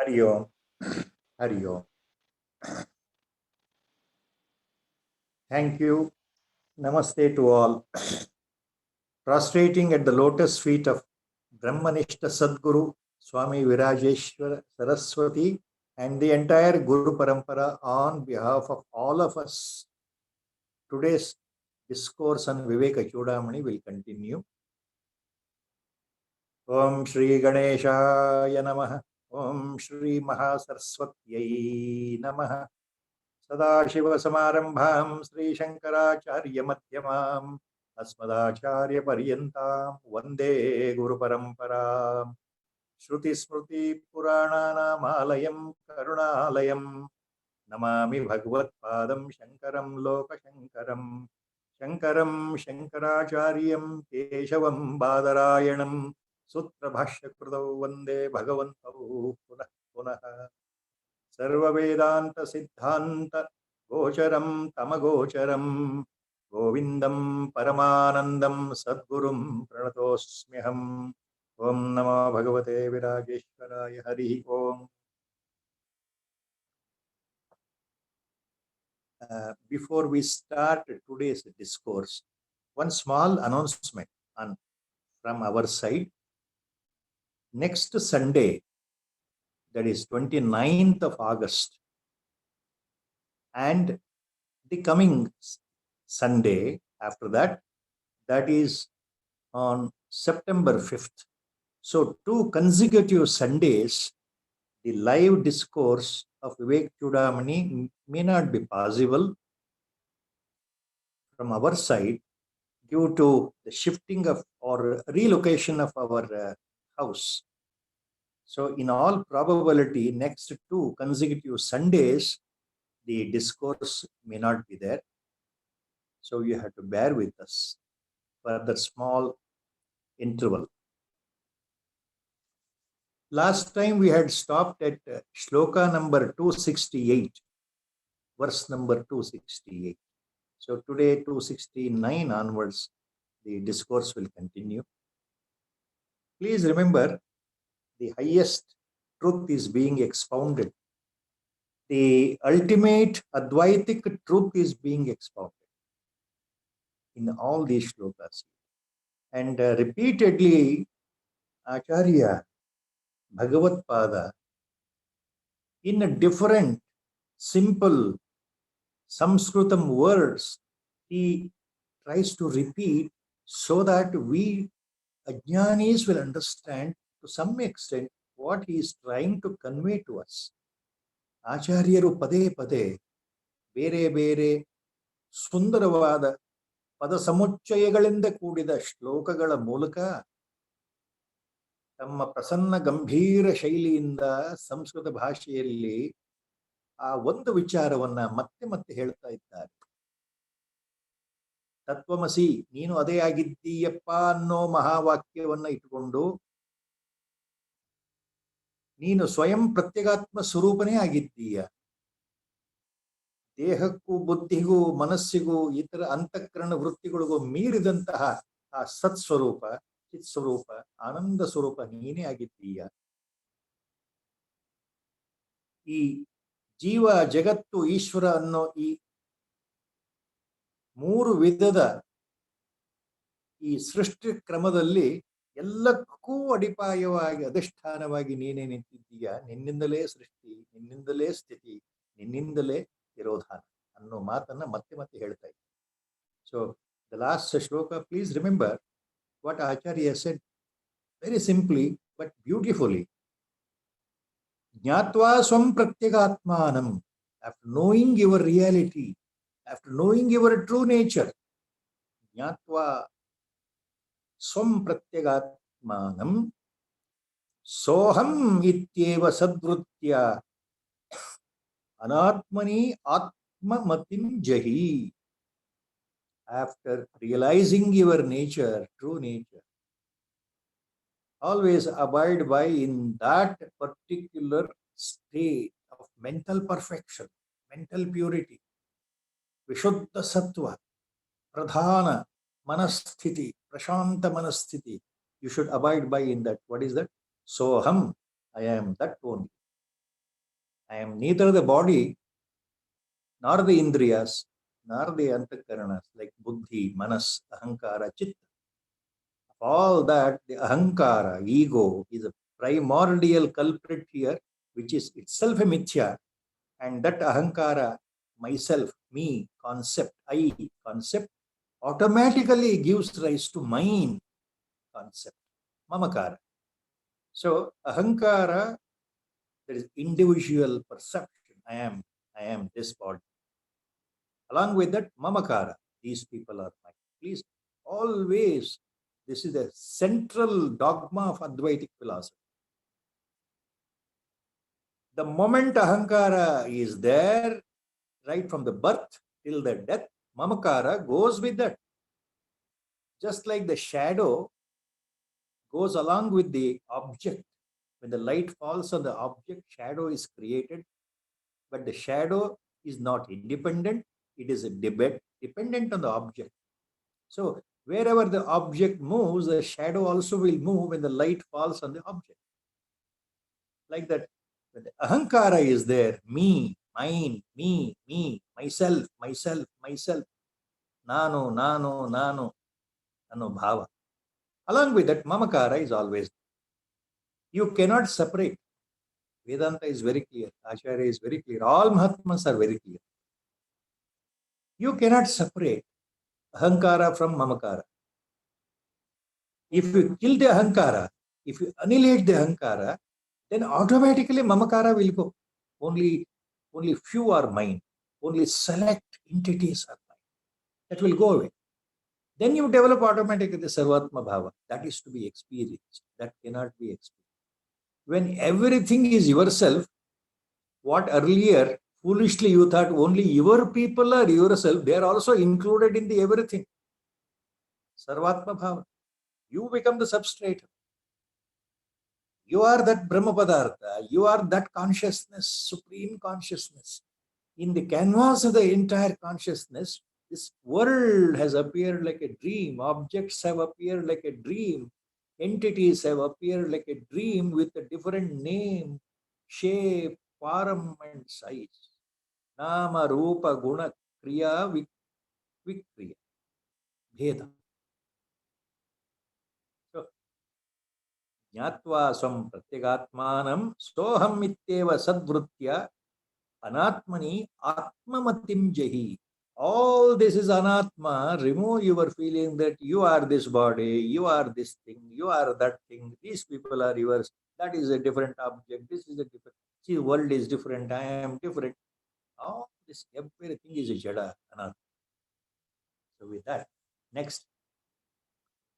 Hari Om. Hari Om. Thank you. Namaste to all. Prostrating at the lotus feet of Brahmanishta Sadguru Swami Virajeshwara Saraswati and the entire Guru Parampara on behalf of all of us. Today's discourse on Viveka Chudamani will continue. Om Shri Ganeshaya Namaha. Om Shri Mahasaraswatyai Namaha. सदाशिवसमारम्भां श्रीशङ्कराचार्यमध्यमाम् अस्मदाचार्यपर्यन्तां वन्दे गुरुपरम्पराम् श्रुतिस्मृतिपुराणानामालयं करुणालयं नमामि भगवत्पादं शङ्करं लोकशङ्करं शङ्करं शङ्कराचार्यं केशवं बादरायणं सूत्रभाष्यकृतौ वन्दे भगवन्तौ पुनः पुनः सर्ववेदांत सिद्धांत गोचरं तमगोचरं गोविंदं परमानंदं सद्गुरुं प्रणतोस्म्यहम्। ओम नमो भगवते विराजेश्वराय। हरि ओम। Before we start today's discourse, one small announcement from our side. Next Sunday, that is 29th of August, and the coming Sunday after that, that is on September 5th. So 2 consecutive Sundays, the live discourse of Vivek Chudamani may not be possible from our side due to the shifting of or relocation of our house. So in all probability, next 2 consecutive Sundays, the discourse may not be there. So you have to bear with us for the small interval. Last time we had stopped at shloka number 268, verse number 268. So today 269 onwards, the discourse will continue. Please remember, the highest truth is being expounded. The ultimate Advaitic truth is being expounded in all these shlokas. And repeatedly, Acharya Bhagavat-pada, in a different, simple Sanskritam words, he tries to repeat so that we Ajnanis will understand to some extent what he is trying to convey to us. Acharyaru pade pade, bere bere, sundaravada, pada samuಚ್ಚಯಗಳಿಂದ ಕೂಡಿದ ಶ್ಲೋಕಗಳ ಮೂಲಕ ತಮ್ಮ ಪ್ರಸನ್ನ ಗಂಭೀರ ಶೈಲಿಯಿಂದ ಸಂಸ್ಕೃತ ಭಾಷೆಯಲ್ಲಿ ಆ ಒಂದು ವಿಚಾರವನ್ನ ಮತ್ತೆ ಮತ್ತೆ ಹೇಳ್ತಾ ಇದ್ದಾರೆ. ತತ್ವಮಸಿ, ನೀನು ಅದೇ ಆಗಿದ್ದೀಯಪ್ಪ ಅನ್ನೋ ಮಹಾವಾಕ್ಯವನ್ನ ಇಟ್ಟುಕೊಂಡು ನೀನು ಸ್ವಯಂ ಪ್ರತ್ಯಗಾತ್ಮ ಸ್ವರೂಪನೇ ಆಗಿದ್ದೀಯ. ದೇಹಕ್ಕೂ ಬುದ್ಧಿಗೂ ಮನಸ್ಸಿಗೂ ಇತರ ಅಂತಃಕರಣ ವೃತ್ತಿಗಳಿಗೂ ಮೀರಿದಂತಹ ಆ ಸತ್ಸ್ವರೂಪ, ಚಿತ್ ಸ್ವರೂಪ, ಆನಂದ ಸ್ವರೂಪ ನೀನೇ ಆಗಿದ್ದೀಯ. ಈ ಜೀವ, ಜಗತ್ತು, ಈಶ್ವರ ಅನ್ನೋ ಈ 3 ವಿಧದ ಈ ಸೃಷ್ಟಿ ಕ್ರಮದಲ್ಲಿ ಎಲ್ಲಕ್ಕೂ ಅಡಿಪಾಯವಾಗಿ ಅಧಿಷ್ಠಾನವಾಗಿ ನೀನೇ ನಿಂತಿದ್ದೀಯ. ನಿನ್ನಿಂದಲೇ ಸೃಷ್ಟಿ, ನಿನ್ನಿಂದಲೇ ಸ್ಥಿತಿ, ನಿನ್ನಿಂದಲೇ ತಿರೋಧಾನ ಅನ್ನೋ ಮಾತನ್ನ ಮತ್ತೆ ಮತ್ತೆ ಹೇಳ್ತಾ ಇದ್ದೆ. ಸೊ ದ ಲಾಸ್ಟ್ ಶ್ಲೋಕ, please remember what Acharya said very simply but beautifully. Jnatva swam pratyagatmanam, after knowing your reality, after knowing your true nature, Jnatva swam pratyagatmanam soham ityeva sadvrutya anatmani atmamatim jahi. After realizing your nature, true nature, always abide by in that particular state of mental perfection, mental purity, Vishuddha Sattva, Pradhana Manasthiti, Prashanta Manasthiti. You should abide by in that. What is that? Soham, I am that only. I am neither the body, nor the indriyas, nor the antakaranas like buddhi, manas, ahankara, chitta. All that, the ahankara, ego, is a primordial culprit here, which is itself a mithya. And that ahankara, myself, me, concept, I concept, automatically gives rise to mine concept, mamakara. So ahankara, there is individual perception. I am this body. Along with that, mamakara, these people are mine. Please, always, this is a central dogma of Advaitic philosophy. The moment ahankara is there, right from the birth till the death, mamakara goes with that. Just like the shadow goes along with the object. When the light falls on the object, shadow is created. But the shadow is not independent. It is a dependent on the object. So wherever the object moves, the shadow also will move when the light falls on the object. Like that, when the ahankara is there, me, mine, me, myself, nano, ano bhava. Along with that, mamakara is always there. You cannot separate. Vedanta is very clear. Acharya is very clear. All Mahatmas are very clear. You cannot separate ahankara from mamakara. If you kill the ahankara, if you annihilate the ahankara, then automatically mamakara will go. Only few are mine. Only select entities are mine. That will go away. Then you develop automatically the sarvatma bhava. That is to be experienced. That cannot be experienced. When everything is yourself, what earlier foolishly you thought only your people are yourself, they are also included in the everything. Sarvatma bhava. You become the substrate. You are that Brahma Padartha. You are that consciousness, supreme consciousness. In the canvas of the entire consciousness, this world has appeared like a dream. Objects have appeared like a dream. Entities have appeared like a dream with a different name, shape, form, and size. Nama, Rupa, Guna, Kriya, Vikriya. Bheda. So, Jnatva swam pratyagatmanam soham ityeva sadvrutya anatmani atmamatim jahi. All this is anatma. Remove your feeling that you are this body, you are this thing, you are that thing, these people are yours, that is a different object, this is a different, see, world is different, I am different. All this, everything is a jada, anatma. So with that, next,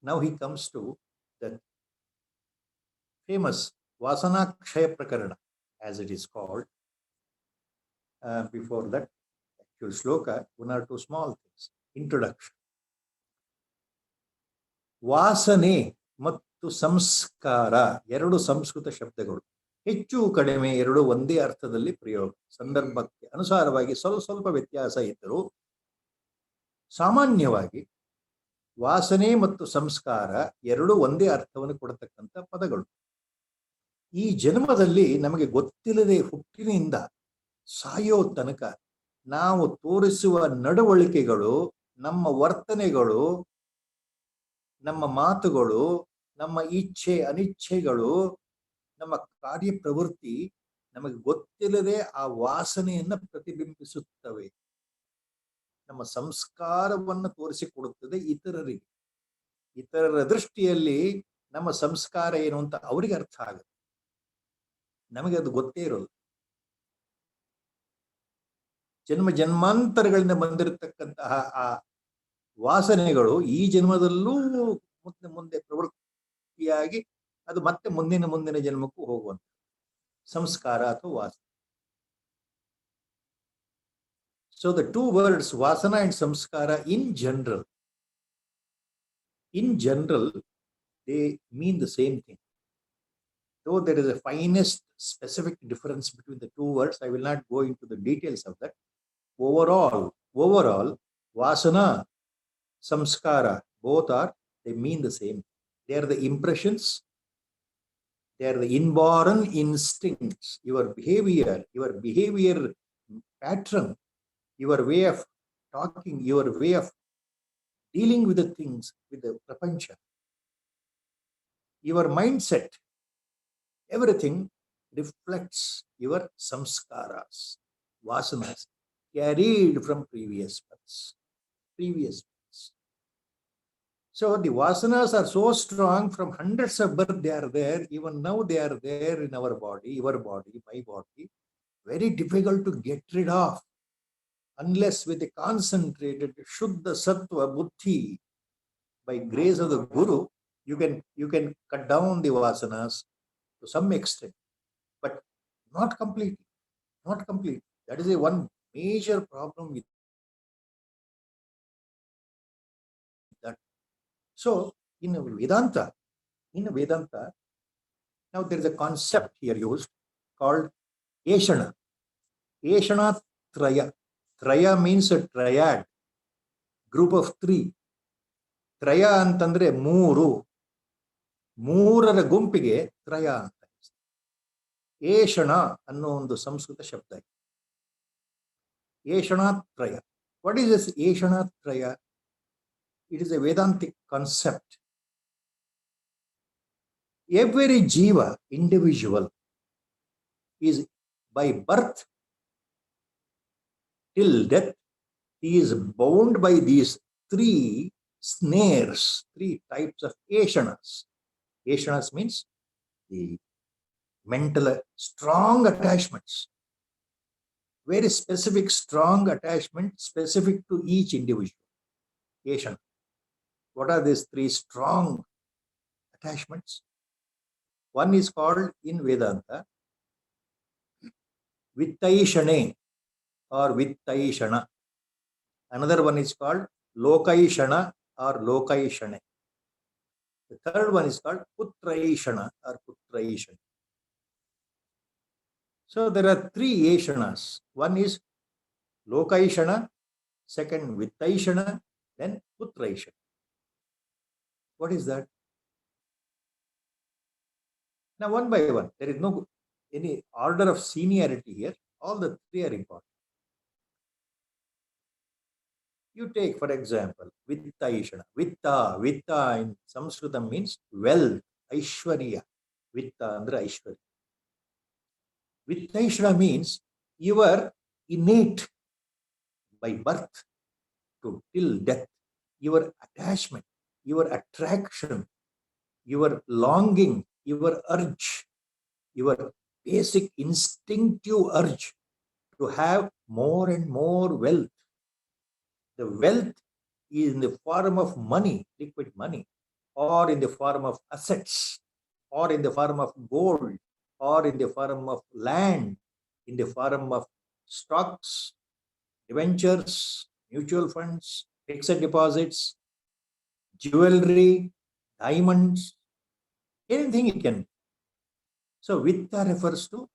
now he comes to the famous Vasanakshaya Prakarana, as it is called. Before that, actual shloka, one or two small things. Introduction. ವಾಸನೆ ಮತ್ತು ಸಂಸ್ಕಾರ ಎರಡು ಸಂಸ್ಕೃತ ಶಬ್ದಗಳು. ಹೆಚ್ಚು ಕಡಿಮೆ ಎರಡು ಒಂದೇ ಅರ್ಥದಲ್ಲಿ ಪ್ರಯೋಗ. ಸಂದರ್ಭಕ್ಕೆ ಅನುಸಾರವಾಗಿ ಸ್ವಲ್ಪ ವ್ಯತ್ಯಾಸ ಇದ್ದರೂ ಸಾಮಾನ್ಯವಾಗಿ ವಾಸನೆ ಮತ್ತು ಸಂಸ್ಕಾರ ಎರಡು ಒಂದೇ ಅರ್ಥವನ್ನು ಕೊಡತಕ್ಕಂಥ ಪದಗಳು. ಈ ಜನ್ಮದಲ್ಲಿ ನಮಗೆ ಗೊತ್ತಿಲ್ಲದೆ ಹುಟ್ಟಿನಿಂದ ಸಾಯೋ ತನಕ ನಾವು ತೋರಿಸುವ ನಡವಳಿಕೆಗಳು, ನಮ್ಮ ವರ್ತನೆಗಳು, ನಮ್ಮ ಮಾತುಗಳು, ನಮ್ಮ ಇಚ್ಛೆ ಅನಿಚ್ಛೆಗಳು, ನಮ್ಮ ಕಾರ್ಯಪ್ರವೃತ್ತಿ ನಮಗೆ ಗೊತ್ತಿಲ್ಲದೆ ಆ ವಾಸನೆಯನ್ನ ಪ್ರತಿಬಿಂಬಿಸುತ್ತವೆ. ನಮ್ಮ ಸಂಸ್ಕಾರವನ್ನು ತೋರಿಸಿಕೊಡುತ್ತದೆ ಇತರರಿಗೆ. ಇತರರ ದೃಷ್ಟಿಯಲ್ಲಿ ನಮ್ಮ ಸಂಸ್ಕಾರ ಏನು ಅಂತ ಅವರಿಗೆ ಅರ್ಥ ಆಗುತ್ತೆ, ನಮಗೆ ಅದು ಗೊತ್ತೇ ಇರೋಲ್ಲ. ಜನ್ಮ ಜನ್ಮಾಂತರಗಳಿಂದ ಬಂದಿರತಕ್ಕಂತಹ ಆ ವಾಸನೆಗಳು ಈ ಜನ್ಮದಲ್ಲೂ ಮುಂದೆ ಪ್ರವೃತ್ತಿಯಾಗಿ ಅದು ಮತ್ತೆ ಮುಂದಿನ ಜನ್ಮಕ್ಕೂ ಹೋಗುವಂತ ಸಂಸ್ಕಾರ ಅಥವಾ ವಾಸನೆ. So the two words vasana and samskara in general they mean the same thing. Though there is a finest specific difference between the two words, I will not go into the details of that. Overall, vasana, samskara, both they mean the same. They are the impressions, They are the inborn instincts, your behavior pattern, your way of talking, your way of dealing with the things, with the prapancha, your mindset, everything reflects your samskaras, vasanas, carried from previous births. So the vasanas are so strong from hundreds of births they are there. Even now they are there in our body, your body, my body. Very difficult to get rid of unless with a concentrated Shuddha Sattva Buddhi. By grace of the Guru, you can cut down the vasanas to some extent, but not completely. Not completely. That is a one major problem with that. So in Vedanta, now there is a concept here used called Eshana. Eshana Traya. Traya means a triad, group of three. ತ್ರಯ ಅಂತಂದ್ರೆ ಮೂರರ ಗುಂಪಿಗೆ ತ್ರಯ ಅಂತ. ಏಷಣ ಅನ್ನೋ ಒಂದು ಸಂಸ್ಕೃತ ಶಬ್ದ ಇದೆ. ಏಷಣಾತ್ರಯ. ವಾಟ್ ಈಸ್ ದಿಸ್ ಏಷಣಾತ್ರಯ? It is a Vedantic concept. Every jiva, individual, is by birth till death, he is bound by these three snares, three types of eshanas. Eshanas means the mental strong attachments, very specific strong attachment specific to each individual. Eshana. What are these three strong attachments? One is called in Vedanta Vittaishane or Vittaishana. Another one is called Lokaishana or Lokaishane. The third one is called Putraishana or Putraishana. So there are three Eshanas. One is Lokaishana, second Vittaishana, then Putraishana. What is that? Now one by one, there is no any order of seniority here. All the three are important. You take, for example, Vittaishana. Vitta in Sanskritam means wealth, Aishwarya. Vitta andra Aishwarya. Vittaishana means your innate, by birth to till death, your attachment, your attraction, your longing, your urge, your basic instinctive urge to have more and more wealth. The wealth is in the form of money, liquid money, or in the form of assets, or in the form of gold, or in the form of land, in the form of stocks, debentures, mutual funds, fixed deposits, jewelry, diamonds, anything it can be. So Vitta refers to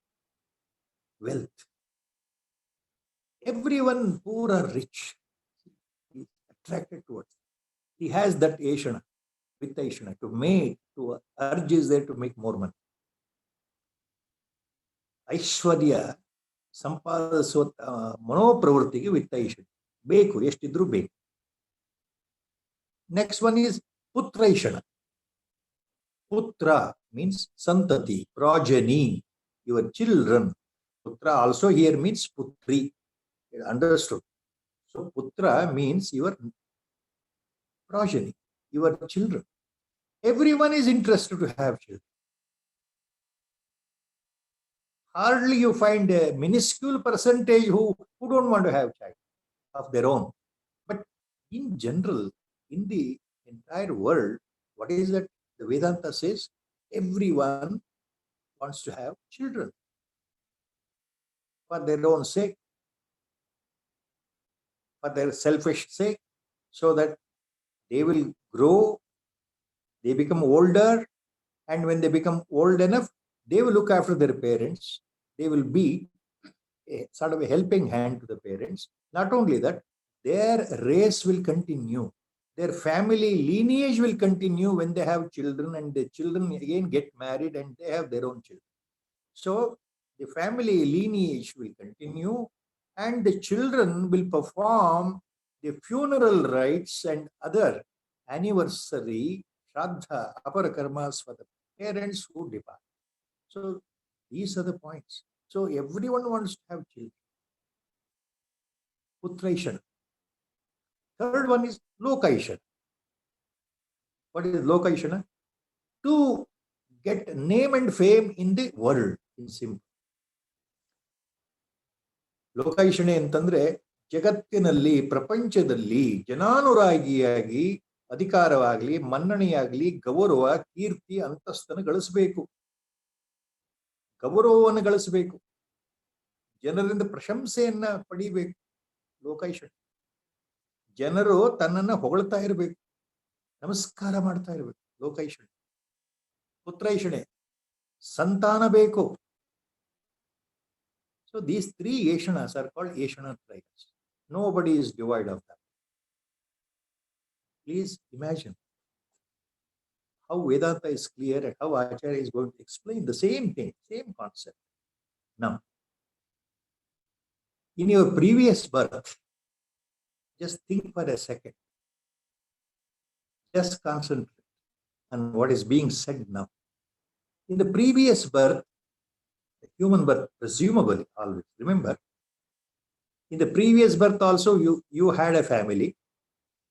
wealth. Everyone, poor or rich, is attracted towards it. He has that Eshana, Vittaishana, to urge is there to make more money. Aishwarya, ಸಂಪಾದಿಸುವ ಮನೋಪ್ರವೃತ್ತಿಗೆ ವಿತ್ತೈಷಣ ಬೇಕು, ಎಷ್ಟಿದ್ರೂ ಬೇಕು. Next one is ಪುತ್ರೈಷಣ. Putra means santati, progeny, your children. Putra also here means putri. Understood? So putra means your progeny, your children. Everyone is interested to have children. Hardly you find a minuscule percentage who don't want to have child of their own. But in general, in the entire world, what is that? The Vedanta says everyone wants to have children for their own sake, for their selfish sake, so that they will grow, they become older, and when they become old enough, they will look after their parents. They will be a sort of a helping hand to the parents. Not only that, their race will continue. their family lineage will continue when they have children, and the children again get married and they have their own children. So the family lineage will continue, and the children will perform the funeral rites and other anniversary, shraddha, apara karmas for the parents who depart. So these are the points. So everyone wants to have children. Putraishana. Third one is Lokaishana. What is Lokaishana? To get name and fame in the world, in simple. ಲೋಕಾಯುಷಣೆ ಅಂತಂದ್ರೆ ಜಗತ್ತಿನಲ್ಲಿ, ಪ್ರಪಂಚದಲ್ಲಿ ಜನಾನುರಾಗಿಯಾಗಿ ಅಧಿಕಾರವಾಗ್ಲಿ, ಮನ್ನಣೆಯಾಗ್ಲಿ, ಗೌರವ, ಕೀರ್ತಿ, ಅಂತಸ್ತನ್ನು ಗಳಿಸಬೇಕು, ಗೌರವವನ್ನು ಗಳಿಸಬೇಕು, ಜನರಿಂದ ಪ್ರಶಂಸೆಯನ್ನ ಪಡಿಬೇಕು. ಲೋಕಾಯುಷಣೆ. ಜನರು ತನ್ನನ್ನ ಹೊಗಳ್ತಾ ಇರಬೇಕು, ನಮಸ್ಕಾರ ಮಾಡ್ತಾ ಇರಬೇಕು. ಲೋಕಾಯುಷಣೆ. ಪುತ್ರೈಷಣೆ. ಸಂತಾನ ಬೇಕು. So these three Yeshanas are called Yeshana Trayas. Nobody is devoid of them. Please imagine how Vedanta is clear and how Acharya is going to explain the same thing, same concept. Now, in your previous birth, just think for a second. Just concentrate on what is being said now. In the previous birth, the human birth, presumably, always remember, in the previous birth also you had a family,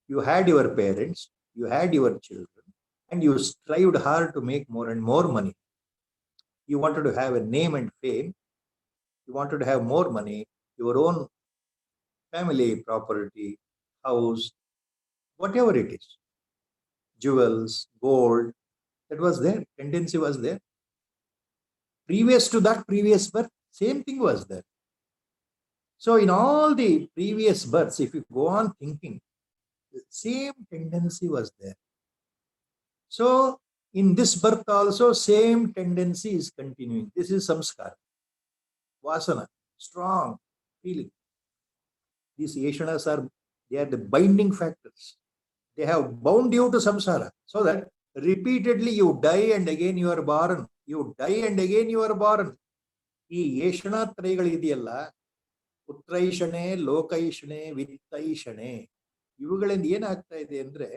you had your parents, you had your children, and you strived hard to make more and more money. You wanted to have a name and fame, you wanted to have more money, your own family property, house, whatever it is, jewels, gold, that was there, tendency was there. Previous to that previous birth, same thing was there. So in all the previous births, if you go on thinking, the same tendency was there. So in this birth also, same tendency is continuing. This is samskara, vasana, strong feeling. These Yeshanas they are the binding factors. They have bound you to samsara, so that repeatedly you die and again you are born. You die and again you are born. ಈ ಯೇಷಣಾತ್ರಯಗಳಿದೆಯಲ್ಲ, ಪುತ್ರೈಷಣೆ, ಲೋಕೈಷಣೆ, ವಿತ್ತೈಷಣೆ, ಇವುಗಳಿಂದ ಏನಾಗ್ತಾ ಇದೆ ಅಂದ್ರೆ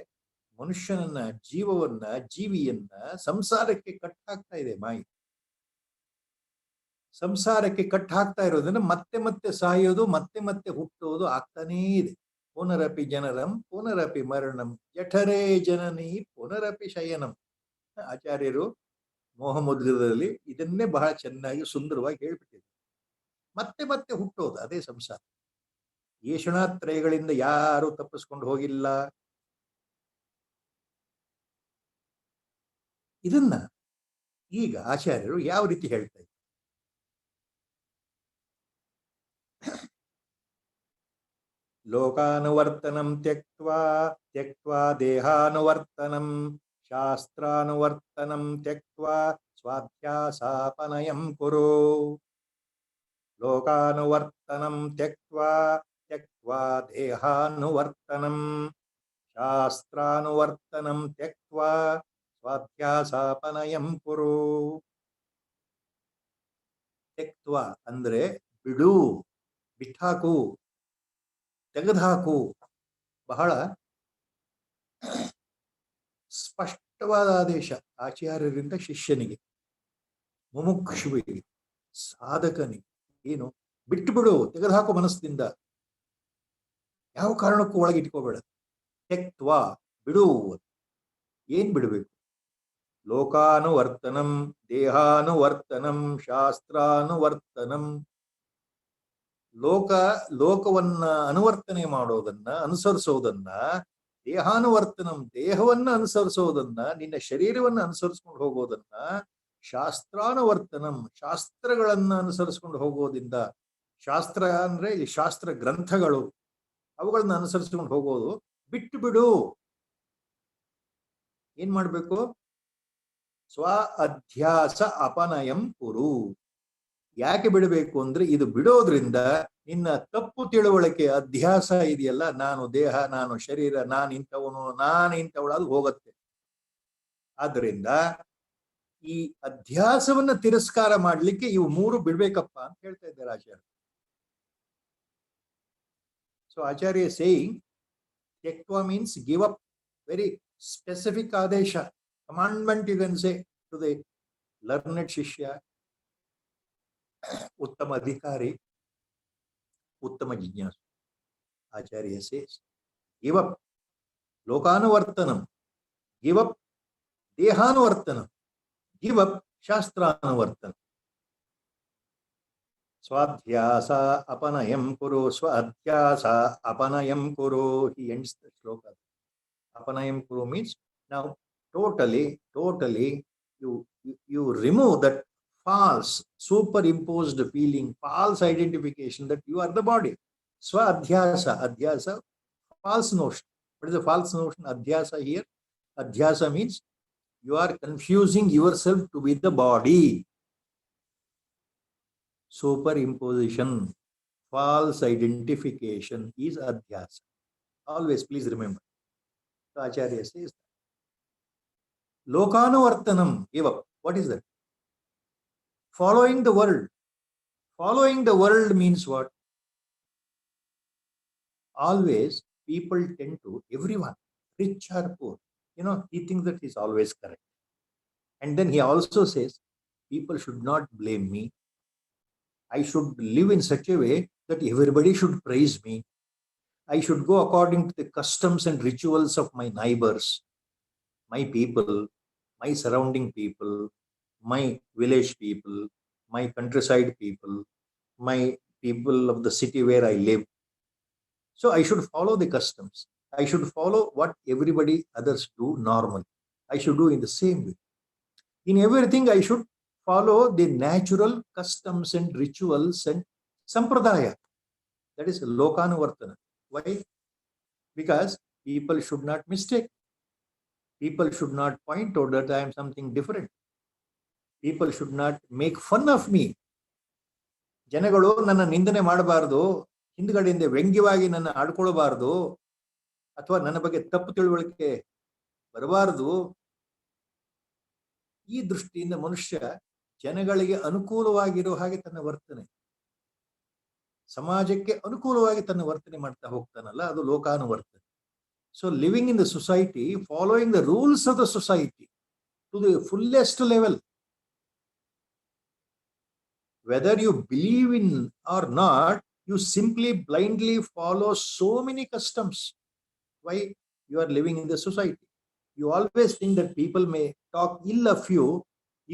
ಮನುಷ್ಯನನ್ನ, ಜೀವವನ್ನ, ಜೀವಿಯನ್ನ ಸಂಸಾರಕ್ಕೆ cut ಹಾಕ್ತಾ ಇದೆ ಮಾಯಿ. ಸಂಸಾರಕ್ಕೆ ಕಟ್ ಹಾಕ್ತಾ ಇರೋದನ್ನ ಮತ್ತೆ ಮತ್ತೆ ಸಾಯೋದು, ಮತ್ತೆ ಮತ್ತೆ ಹುಟ್ಟೋದು ಆಗ್ತಾನೇ ಇದೆ. ಪುನರಪಿ ಜನರಂ ಪುನರಪಿ ಮರಣಂ ಜಠರೇ ಜನನಿ ಪುನರಪಿ ಶಯನಂ. ಆಚಾರ್ಯರು ಮೋಹಮುದ್ರದಲ್ಲಿ ಇದನ್ನೇ ಬಹಳ ಚೆನ್ನಾಗಿ ಸುಂದರವಾಗಿ ಹೇಳ್ಬಿಟ್ಟಿದೆ. ಮತ್ತೆ ಮತ್ತೆ ಹುಟ್ಟೋದು, ಅದೇ ಸಂಸಾರ. ಯೇಷಣಾತ್ರಯಗಳಿಂದ ಯಾರು ತಪ್ಪಿಸ್ಕೊಂಡು ಹೋಗಿಲ್ಲ. ಇದನ್ನ ಈಗ ಆಚಾರ್ಯರು ಯಾವ ರೀತಿ ಹೇಳ್ತಾ ಇದ್ದಾರೆ? ಲೋಕಾನುವರ್ತನಂ ತ್ಯಕ್ತ್ವಾ ತ್ಯಕ್ತ್ವಾ ದೇಹಾನುವರ್ತನಂ ಶಾಸ್ತ್ರಾನುವರ್ತನಂ ತ್ಯಕ್ತ್ವಾ ಸ್ವಾಧ್ಯಾಸಾಪನಯಂ ಕುರು. ಲೋಕಾನುವರ್ತನಂ ತ್ಯಕ್ತ್ವಾ ತ್ಯಕ್ತ್ವಾ ದೇಹಾನುವರ್ತನಂ ಶಾಸ್ತ್ರಾನುವರ್ತನಂ ತ್ಯಕ್ತ್ವಾ ಸ್ವಾಧ್ಯಾಸಾಪನಯಂ ಕುರು. ತ್ಯಕ್ತ್ವಾ ಅಂದ್ರೆ ಬಿಡು, ಬಿಟ್ಟಾಕು, ತೆಗೆದುಹಾಕು. ಬಹಳ ಸ್ಪಷ್ಟವಾದ ಆದೇಶ ಆಚಾರ್ಯರಿಂದ ಶಿಷ್ಯನಿಗೆ, ಮುಮುಕ್ಷುವಿಗೆ, ಸಾಧಕನಿಗೆ. ಏನು? ಬಿಟ್ಟು ಬಿಡು, ತೆಗೆದುಹಾಕು ಮನಸ್ಸಿನಿಂದ, ಯಾವ ಕಾರಣಕ್ಕೂ ಒಳಗಿಟ್ಕೋಬೇಡ. ತ್ಯಕ್ತ್ವಾ, ಬಿಡು. ಏನ್ ಬಿಡಬೇಕು? ಲೋಕಾನುವರ್ತನಂ, ದೇಹಾನುವರ್ತನಂ, ಶಾಸ್ತ್ರಾನುವರ್ತನಂ. ಲೋಕವನ್ನ ಅನುವರ್ತನೆ ಮಾಡೋದನ್ನ, ಅನುಸರಿಸೋದನ್ನ, ದೇಹಾನುವರ್ತನಂ, ದೇಹವನ್ನ ಅನುಸರಿಸೋದನ್ನ, ನಿನ್ನ ಶರೀರವನ್ನ ಅನುಸರಿಸ್ಕೊಂಡು ಹೋಗೋದನ್ನ, ಶಾಸ್ತ್ರಾನುವರ್ತನಂ, ಶಾಸ್ತ್ರಗಳನ್ನ ಅನುಸರಿಸ್ಕೊಂಡು ಹೋಗೋದ್ರಿಂದ, ಶಾಸ್ತ್ರ ಅಂದ್ರೆ ಈ ಶಾಸ್ತ್ರ ಗ್ರಂಥಗಳು, ಅವುಗಳನ್ನ ಅನುಸರಿಸ್ಕೊಂಡು ಹೋಗೋದು ಬಿಟ್ಟು ಬಿಡು. ಏನ್ ಮಾಡ್ಬೇಕು? ಸ್ವ ಅಧ್ಯಾಸ ಅಪನಯಂ ಕುರು. ಯಾಕೆ ಬಿಡಬೇಕು ಅಂದ್ರೆ ಇದು ಬಿಡೋದ್ರಿಂದ ನಿನ್ನ ತಪ್ಪು ತಿಳುವಳಿಕೆ ಅಧ್ಯಾಸ ಇದೆಯಲ್ಲ, ನಾನು ದೇಹ, ನಾನು ಶರೀರ, ನಾನು ಇಂಥವಳು, ಅದು ಹೋಗುತ್ತೆ. ಆದ್ರಿಂದ ಈ ಅಧ್ಯಾಸವನ್ನ ತಿರಸ್ಕಾರ ಮಾಡ್ಲಿಕ್ಕೆ ಇವು ಮೂರು ಬಿಡ್ಬೇಕಪ್ಪ ಅಂತ ಹೇಳ್ತಾ ಇದ್ದಾರೆ ಆಚಾರ್ಯ. ಸೊ ಆಚಾರ್ಯ ಸೇಯಿಂಗ್ ತ್ಯಕ್ವಾ means give up. Very specific ಆದೇಶ, commandment you can say to the learned ಶಿಷ್ಯ, ಉತ್ತಮ ಅಧಿಕಾರಿ, ಉತ್ತಮ ಜಿಜ್ಞಾಸು. ಆಚಾರ್ಯ ಸೇಸ್ ಗಿವ್ ಅಪ್ ಲೋಕಾನುವರ್ತನಂ, ಗಿವ್ ಅಪ್ ದೇಹಾನುವರ್ತನಂ, ಗಿವ್ ಅಪ್ ಶಾಸ್ತ್ರಾನುವರ್ತನಂ. ಸ್ವಾಧ್ಯಾಸ ಅಪನಯಂ ಕುರು, ಸ್ವಾಧ್ಯಾಸ ಅಪನಯಂ ಕುರು. He ends the shloka. Apanayam kuru means now totally you remove that false superimposed feeling, false identification that you are the body. Adhyasa, false notion. What is a false notion? Adhyasa here. Adhyasa means you are confusing yourself to be the body. Superimposition, false identification is adhyasa. Always please remember. So Acharya says that. Lokanuvartanam, give up. What is that? Following the world. Following the world means what? Always people tend to, everyone, rich or poor, he thinks that he's always correct. And then he also says, people should not blame me. I should live in such a way that everybody should praise me. I should go according to the customs and rituals of my neighbors, my people, my surrounding people, my village people, my countryside people, my people of the city where I live. So I should follow the customs. I should follow what everybody others do normally. I should do in the same way. In everything I should follow the natural customs and rituals and sampradaya. That is lokanuvartana. Why? Because people should not mistake. People should not point out that I am something different. People should not make fun of me. ಜನಗಳು ನನ್ನ ನಿಂದನೆ ಮಾಡಬಾರದು, ಹಿಂದ್ಗಡೆಯಿಂದ ವ್ಯಂಗ್ಯವಾಗಿ ನನ್ನ ಆಡ್ಕೊಳ್ಬಾರ್ದು, ಅಥವಾ ನನ್ನ ಬಗ್ಗೆ ತಪ್ಪು ತಿಳುವಳಿಕೆ ಬರಬಾರದು. ಈ ದೃಷ್ಟಿಯಿಂದ ಮನುಷ್ಯ ಜನಗಳಿಗೆ ಅನುಕೂಲವಾಗಿರೋ ಹಾಗೆ ತನ್ನ ವರ್ತನೆ, ಸಮಾಜಕ್ಕೆ ಅನುಕೂಲವಾಗಿ ತನ್ನ ವರ್ತನೆ ಮಾಡ್ತಾ ಹೋಗ್ತಾನಲ್ಲ, ಅದು ಲೋಕಾನುವರ್ತನೆ. So living in the society, following the rules of the society to the fullest level. Whether you believe in or not, you simply blindly follow so many customs. Why? You are living in the society. You always think that people may talk ill of you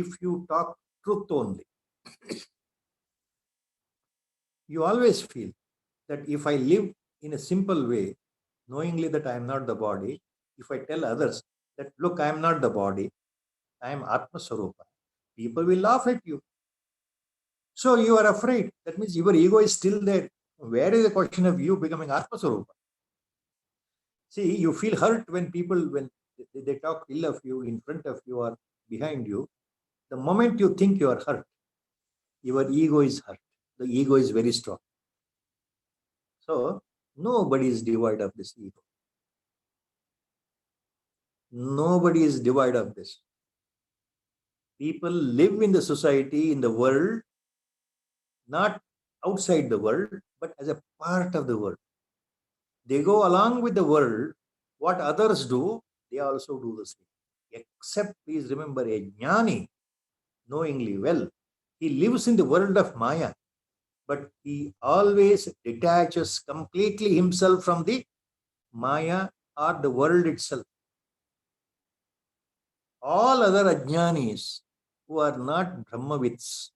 if you talk truth only. You always feel that if I live in a simple way, knowingly that I am not the body, if I tell others that, look, I am not the body, I am Atma Swarupa, people will laugh at you. So you are afraid. That means your ego is still there. Where is the question of you becoming Atma Swarupa? See, you feel hurt when people, when they talk ill of you in front of you or behind you. The moment you think you are hurt, your ego is hurt. The ego is very strong. So nobody is devoid of this ego. Nobody is devoid of this. People live in the society, in the world, not outside the world, but as a part of the world. They go along with the world. What others do, they also do the same. Except, please remember, a jnani, knowingly well, he lives in the world of Maya, but he always detaches completely himself from the Maya or the world itself. All other ajnanis who are not Brahmavits,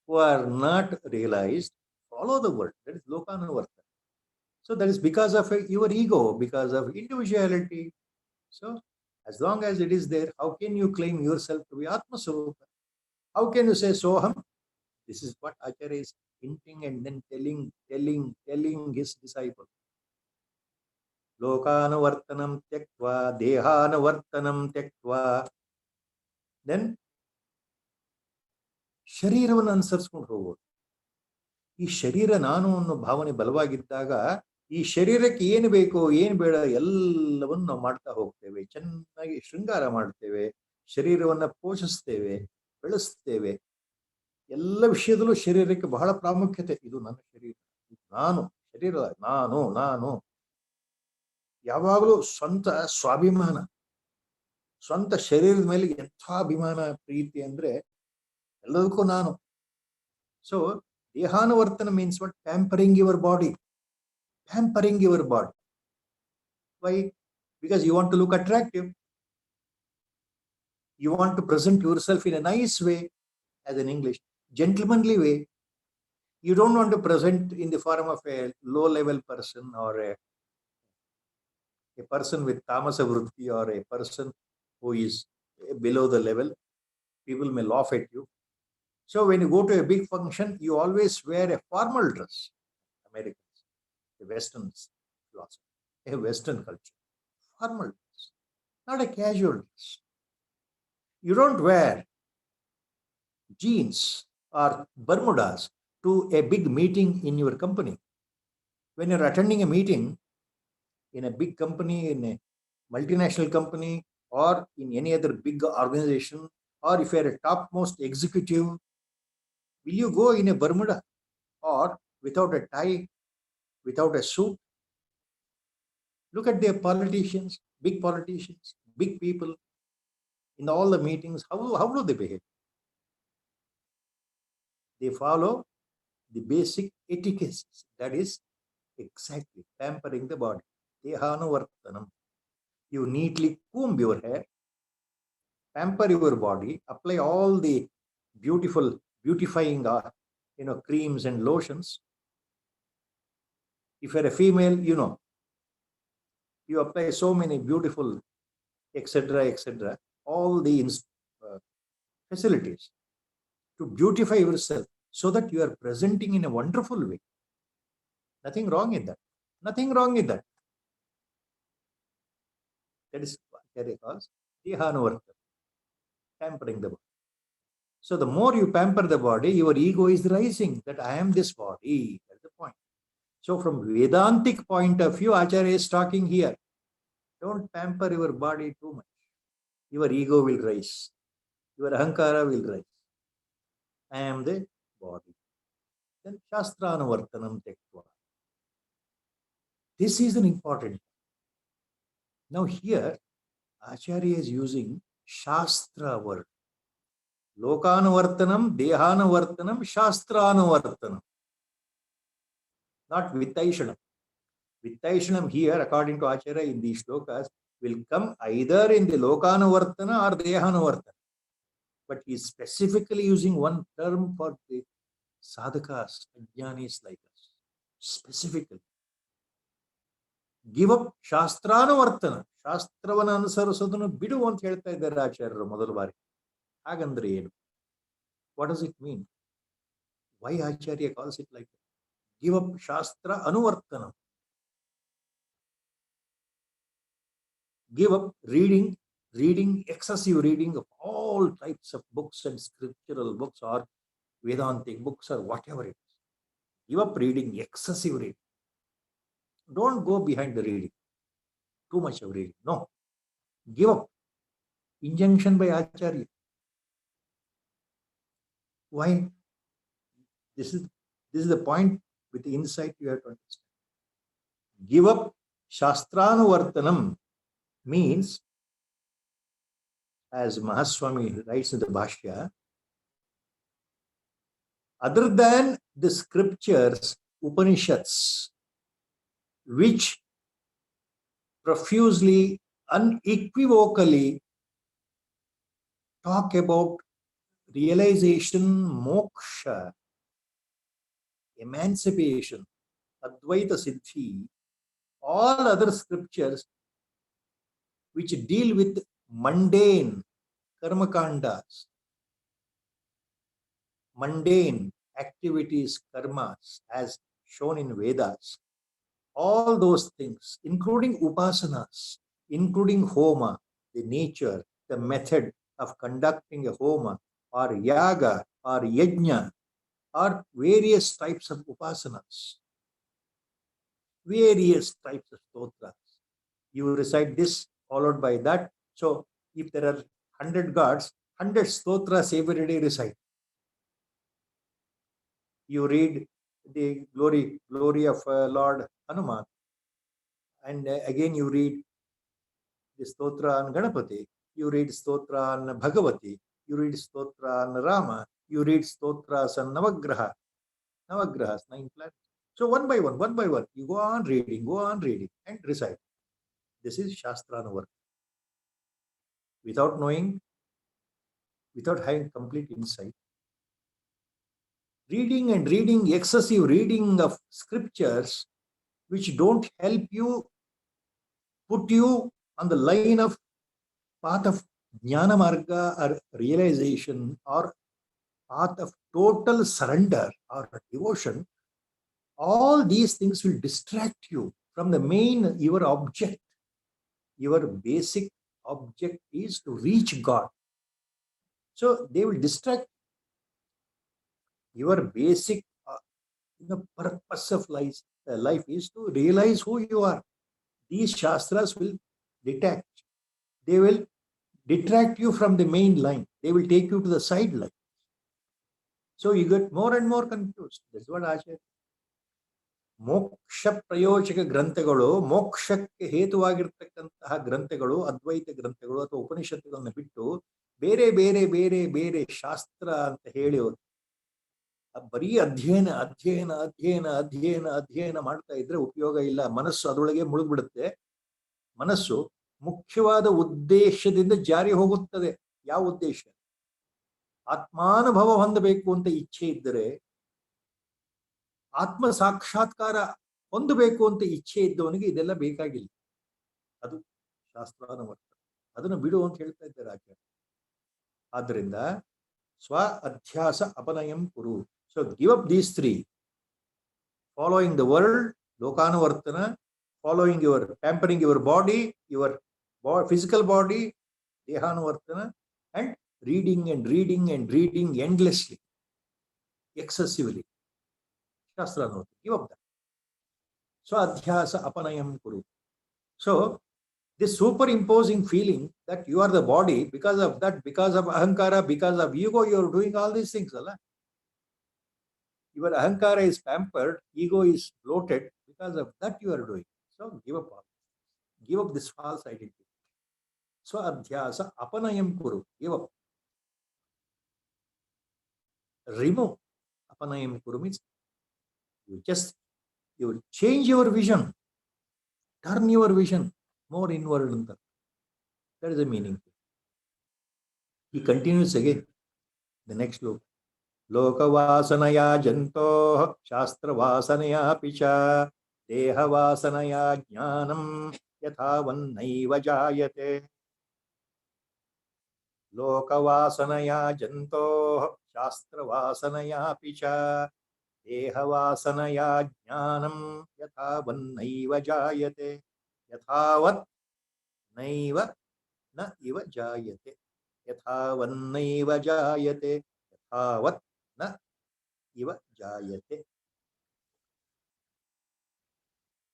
who are not realized, follow the world. That is lokanuvartana. So that is because of your ego, because of individuality. So as long as it is there, how can you claim yourself to be Atma Swarupa? How can you say Soham? This is what Acharya is hinting and then telling his disciple. Lokanuvartanam tyaktva, dehanuvartanam tyaktva. Then ಶರೀರವನ್ನು ಅನುಸರಿಸ್ಕೊಂಡು ಹೋಗೋದು. ಈ ಶರೀರ ನಾನು ಅನ್ನೋ ಭಾವನೆ ಬಲವಾಗಿದ್ದಾಗ ಈ ಶರೀರಕ್ಕೆ ಏನು ಬೇಕೋ ಏನು ಬೇಡ ಎಲ್ಲವನ್ನು ನಾವು ಮಾಡ್ತಾ ಹೋಗ್ತೇವೆ. ಚೆನ್ನಾಗಿ ಶೃಂಗಾರ ಮಾಡ್ತೇವೆ, ಶರೀರವನ್ನ ಪೋಷಿಸ್ತೇವೆ, ಬೆಳೆಸ್ತೇವೆ. ಎಲ್ಲ ವಿಷಯದಲ್ಲೂ ಶರೀರಕ್ಕೆ ಬಹಳ ಪ್ರಾಮುಖ್ಯತೆ. ಇದು ನನ್ನ ಶರೀರ, ನಾನು ಶರೀರ, ನಾನು ನಾನು ಯಾವಾಗಲೂ ಸ್ವಂತ ಸ್ವಾಭಿಮಾನ, ಸ್ವಂತ ಶರೀರದ ಮೇಲೆ ಎಂಥ ಅಭಿಮಾನ, ಪ್ರೀತಿ ಅಂದ್ರೆ ಎಲ್ಲದಕ್ಕೂ ನಾನು. ಸೊ ದೇಹಾನುವರ್ತನ means what? Pampering your body. Pampering your body. Why? Because you want to look attractive. You want to present yourself in a nice way, as in English, gentlemanly way. You don't want to present in the form of a low-level person or a person with tamasa vritti or a person who is below the level. People may laugh at you. So when you go to a big function, you always wear a formal dress. Americans, a Western philosophy, a Western culture, formal dress, not a casual dress. You don't wear jeans or Bermudas to a big meeting in your company. When you're attending a meeting in a big company, in a multinational company, or in any other big organization, or if you're a topmost executive, will you go in a Bermuda or without a tie, without a suit? Look at the politicians, big people in all the meetings. How do they behave? They follow the basic etiquette. That is exactly pampering the body. Dehanuvartanam. You neatly comb your hair, pamper your body, apply all the beautifying creams and lotions. If you're a female, you apply so many beautiful etc., all the facilities to beautify yourself so that you are presenting in a wonderful way. Nothing wrong in that. That is called Dehanuvartana, pampering the body. So the more you pamper the body, your ego is rising, that I am this body. That's the point. So from Vedantic point of view, Acharya is talking here. Don't pamper your body too much. Your ego will rise. Your ahankara will rise. I am the body. Then Shastranuvartanam tektva. This is an important. Now here, Acharya is using Shastra word. Lokanuvartanam, Dehanuvartanam, Shastranuvartanam. Not Vittaishanam. Vittaishanam here, according to Acharya, in these shlokas, will come either in the Lokanuvartana or Dehanuvartana. But he is specifically using one term for the sadhakas, ajnanis like us. Specifically. Give up Shastranuvartana. ಶಾಸ್ತ್ರವನ್ನು ಅನುಸರಿಸೋದನ್ನು ಬಿಡು ಅಂತ ಹೇಳ್ತಾ ಇದ್ದಾರೆ ಆಚಾರ್ಯರು ಮೊದಲ ಬಾರಿ. ಹಾಗಂದ್ರೆ ಏನು? What does it mean? Why Acharya calls it like that? Give up Shastra Anuvartanam. Give up reading, excessive reading of all types of books and scriptural books or Vedantic books or whatever it is. Give up reading, excessive reading. Don't go behind the reading. Too much of reading. No. Give up. Injunction by Acharya. Why? This is the point with the insight you have to understand. Give up Shastranuvartanam means, as Mahaswami writes in the Bhashya, other than the scriptures, Upanishads, which profusely, unequivocally talk about realization, moksha, emancipation, Advaita Siddhi, all other scriptures which deal with mundane karmakandas, mundane activities, karmas, as shown in Vedas, all those things, including upasanas, including homa, the nature, the method of conducting a homa, or yaga or yajna or various types of upasanas, various types of stotras. You recite this followed by that. So if there are 100 gods, 100 stotras every day recite. You read the glory of Lord Hanuman, and again you read the stotra on Ganapati, you read stotra on Bhagavati, you read stotra on Rama, you read stotras on Navagrahas, 9 planets. So one by one, you go on reading and recite. This is Shastrana work. Without knowing, without having complete insight, reading, excessive reading of scriptures which don't help you, put you on the line of path of jnana marga or realization or path of total surrender or devotion, all these things will distract you from the main, your object. Your basic object is to reach God. So they will distract your basic purpose of life is to realize who you are. These shastras will detach. They will detract you from the main line. They will take you to the side line. So you get more and more confused. That's what Acharya. ಮೋಕ್ಷ ಪ್ರಯೋಜಕ ಗ್ರಂಥಗಳು, ಮೋಕ್ಷಕ್ಕೆ ಹೇತುವಾಗಿರ್ತಕ್ಕಂತಹ ಗ್ರಂಥಗಳು, ಅದ್ವೈತ ಗ್ರಂಥಗಳು ಅಥವಾ ಉಪನಿಷತ್ತುಗಳನ್ನ ಬಿಟ್ಟು ಬೇರೆ ಬೇರೆ ಬೇರೆ ಬೇರೆ ಶಾಸ್ತ್ರ ಅಂತ ಹೇಳಿ ಬರೀ ಅಧ್ಯಯನ ಅಧ್ಯಯನ ಅಧ್ಯಯನ ಅಧ್ಯಯನ ಅಧ್ಯಯನ ಮಾಡ್ತಾ ಇದ್ರೆ ಉಪಯೋಗ ಇಲ್ಲ. ಮನಸ್ಸು ಅದರೊಳಗೆ ಮುಳುಗ್ಬಿಡುತ್ತೆ. ಮನಸ್ಸು ಮುಖ್ಯವಾದ ಉದ್ದೇಶದಿಂದ ಜಾರಿ ಹೋಗುತ್ತದೆ. ಯಾವ ಉದ್ದೇಶ? ಆತ್ಮಾನುಭವ ಹೊಂದಬೇಕು ಅಂತ ಇಚ್ಛೆ ಇದ್ದರೆ, ಆತ್ಮ ಸಾಕ್ಷಾತ್ಕಾರ ಹೊಂದಬೇಕು ಅಂತ ಇಚ್ಛೆ ಇದ್ದವನಿಗೆ ಇದೆಲ್ಲ ಬೇಕಾಗಿಲ್ಲ. ಅದು ಶಾಸ್ತ್ರಾನುವರ್ತ. ಅದನ್ನು ಬಿಡು ಅಂತ ಹೇಳ್ತಾ ಇದ್ದಾರೆ ಆಚಾರ್ಯ. ಆದ್ದರಿಂದ ಸ್ವ ಅಧ್ಯಾಸ ಅಪನಯಂ ಕುರು. So give up these 3: following the world, lokanuvartana, following your, pampering your body, your physical body, dehanuvartana, and reading endlessly, excessively. Shastranavartana. Give up that. So adhyasa apanayam kuru. So this superimposing feeling that you are the body, because of that, because of ahankara, because of ego, you are doing all these things. Allah. Your ahankara is pampered, ego is bloated, because of that you are doing. So give up all. Give up this false identity. So adhyasa apanayam kuru. Give up. Remove. Apanayam kuru means you change your vision. Turn your vision more inward. That is the meaning. He continues again. The next look. Lokavasanaya janto shastravasanaya picha dehawasanaya jnanam yathavannaiva jayate. Lokavasanaya janto shastravasanaya picha dehawasanaya jnanam yathavannaiva jayate. Yathavat naiva na iva jayate. Yathavannaiva jayate. Yathavat na iva jayate.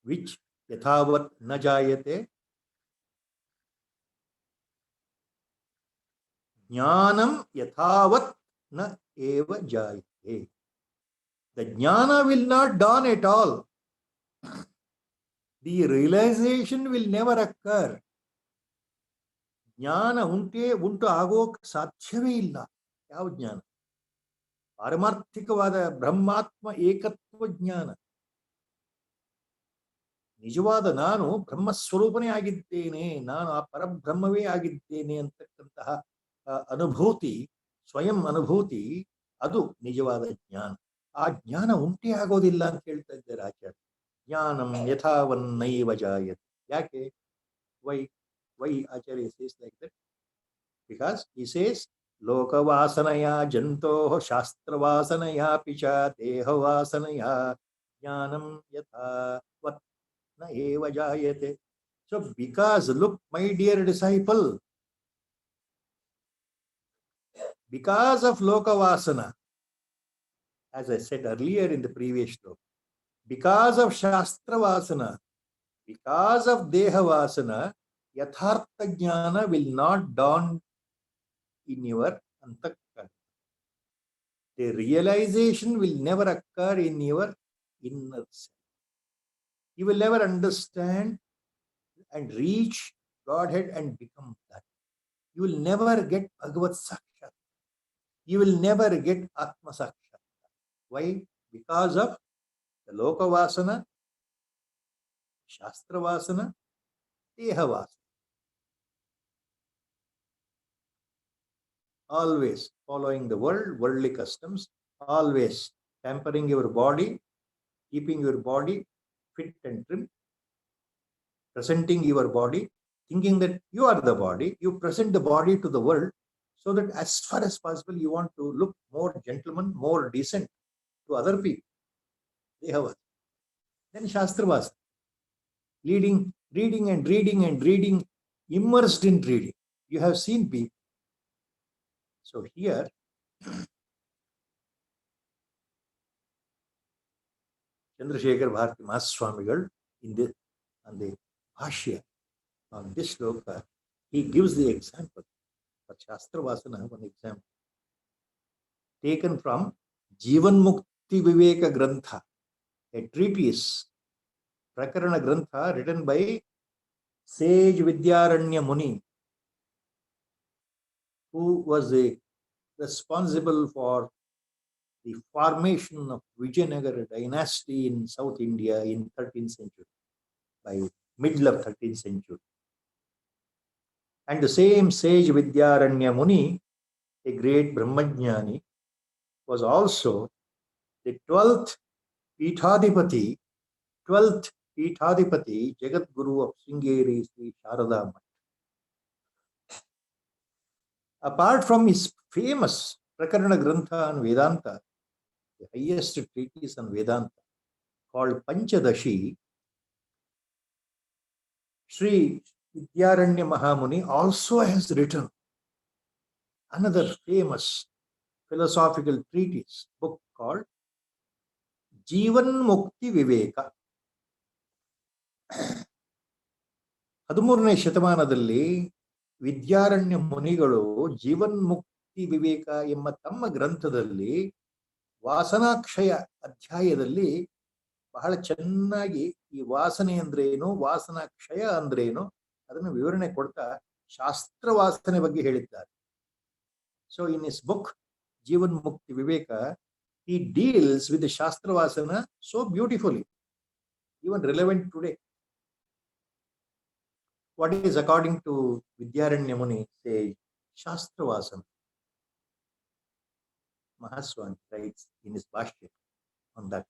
Which yathavat na jayate? Jnanam yathavat na eva jayate. The jnana will not dawn at all. The realization will never occur. ಜ್ಞಾನ ಉಂಟು ಆಗೋಕ್ ಸಾಧ್ಯವೇ ಇಲ್ಲ. ಯಾವ ಜ್ಞಾನ? ಪಾರಮಾರ್ಥಿಕವಾದ ಬ್ರಹ್ಮಾತ್ಮ ಏಕತ್ವ ಜ್ಞಾನ. ನಿಜವಾದ ನಾನು ಬ್ರಹ್ಮಸ್ವರೂಪನೇ ಆಗಿದ್ದೇನೆ, ನಾನು ಆ ಪರಬ್ರಹ್ಮವೇ ಆಗಿದ್ದೇನೆ ಅಂತಕ್ಕಂತಹ ಅನುಭೂತಿ, ಸ್ವಯಂ ಅನುಭೂತಿ, ಅದು ನಿಜವಾದ ಜ್ಞಾನ. ಆ ಜ್ಞಾನ ಉಂಟೇ ಆಗೋದಿಲ್ಲ ಅಂತ ಹೇಳ್ತಾ ಇದ್ದಾರೆ ಆಚಾರ್ಯ. ಜ್ಞಾನಂ ಯಥಾವನ್ನೈವ ಜಾಯತೆ. ಯಾಕೆ? Why Acharya says like that? Because he says, Lokavasanaya jantoh shastravasanaya picha dehawasanaya jnanam yathavat na eva jayate. So because, look, my dear disciple, because of Lokavasana, as I said earlier in the previous talk, because of Shastravasana, because of Dehavasana, Yathartha Jnana will not dawn in your Antakkara. The realization will never occur in your inner self. You will never understand and reach Godhead and become that. You will never get Bhagavad Sakshat. You will never get Atma Sakshat. Why? Because of the Lokavasana, Shastravasana, Dehavasana. Always following the world, worldly customs, always pampering your body, keeping your body fit and trim, presenting your body, thinking that you are the body, you present the body to the world so that as far as possible you want to look more gentleman, more decent to other people. Dehavasana. Then Shastravasana. Reading and reading and reading, immersed in reading. You have seen people. So here, Chandrasekhar Bharati Mahaswamigal on the Bhashya, on this sloka, he gives the example. For Shastravasana, one example taken from Jivan Mukti Viveka Grantha, a treatise, Prakarana Grantha, written by Sage Vidyaranya Muni, who was responsible for the formation of Vijayanagara dynasty in South India in 13th century, by middle of 13th century. And the same sage Vidyaranya Muni, a great Brahmajnani, was also the 12th Peethadipati, Jagat Guru of Sringeri Sri Sharada Math. Apart from his famous Prakarana Grantha on Vedanta, the highest treatise on Vedanta, called Panchadashi, Sri Vidyaranya Mahamuni also has written another famous philosophical treatise, book called Jivan Mukti Viveka. 13ನೇ ಶತಮಾನದಲ್ಲಿ ವಿದ್ಯಾರಣ್ಯ ಮುನಿಗಳು ಜೀವನ್ ಮುಕ್ತಿ ವಿವೇಕ ಎಂಬ ತಮ್ಮ ಗ್ರಂಥದಲ್ಲಿ ವಾಸನಾಕ್ಷಯ ಅಧ್ಯಾಯದಲ್ಲಿ ಬಹಳ ಚೆನ್ನಾಗಿ ಈ ವಾಸನೆ ಅಂದ್ರೇನು, ವಾಸನಾಕ್ಷಯ ಅಂದ್ರೇನು ಅದನ್ನು ವಿವರಣೆ ಕೊಡ್ತಾ ಶಾಸ್ತ್ರ ವಾಸನೆ ಬಗ್ಗೆ ಹೇಳಿದ್ದಾರೆ. So in his book Jeevan ಮುಕ್ತಿ ವಿವೇಕ, he deals with the Shastra Vasana so beautifully, even relevant today. What is according to Vidyaranya Muni say Shastra Vasana? Mahaswami writes in his Bhashya on that.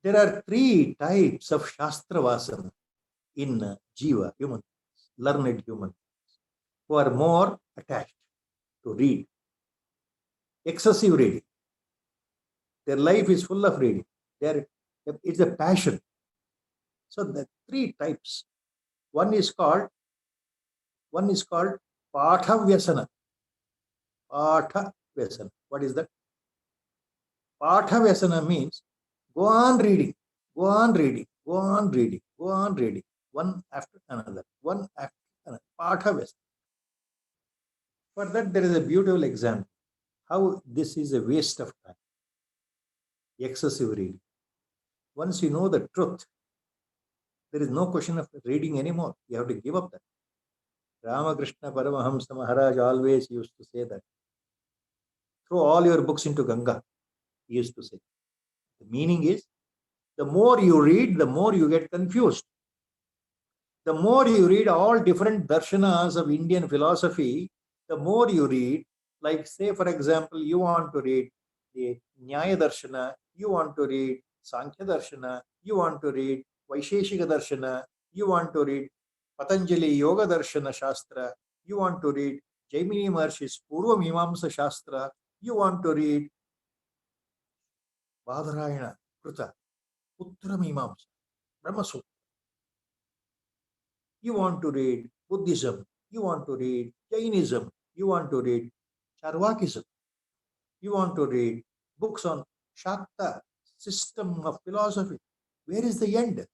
There are 3 types of Shastra Vasana in Jiva, human, learned human, who are more attached to read. Excessive reading. Their life is full of reading. It's a passion. So the 3 types. One is called Patha Vyasana. Patha Vyasana. What is that? Patha Vyasana means go on reading, go on reading, go on reading, go on reading, one after another, one after another. Patha Vyasana. For that, there is a beautiful example how this is a waste of time. Excessive reading. Once you know the truth, there is no question of reading anymore. You have to give up that. Ramakrishna Paramahamsa Maharaj always used to say that. Throw all your books into Ganga, he used to say. The meaning is, the more you read, the more you get confused. The more you read all different darshanas of Indian philosophy, the more you read, like say for example, you want to read the Nyaya Darshana, you want to read Sankhya Darshana, you want to read Vaisheshika Darshana, you want to read Patanjali Yoga Darshana Shastra, you want to read Jaimini Maharshi's Purva Mimamsa Shastra, you want to read Badarayana Kruta, Uttara Mimamsa, Brahma Sutra. You want to read Buddhism, you want to read Jainism, You want to read Charvakism. You want to read books on Shakta, system of philosophy. Where is the end?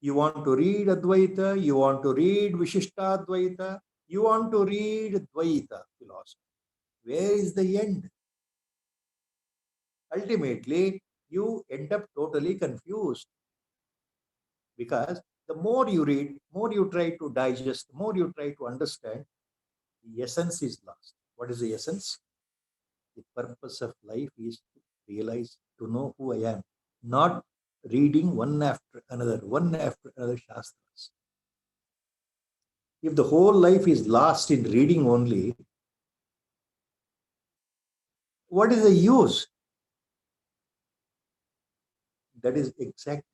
You want to read Advaita, you want to read Vishishtadvaita, you want to read Dvaita philosophy. Where is the end? Ultimately, you end up totally confused, because the more you read, more you try to digest, more you try to understand, the essence is lost. What is the essence? The purpose of life is to realize, to know who I am, not reading one after another Shastras. If the whole life is lost in reading only, what is the use? That is exact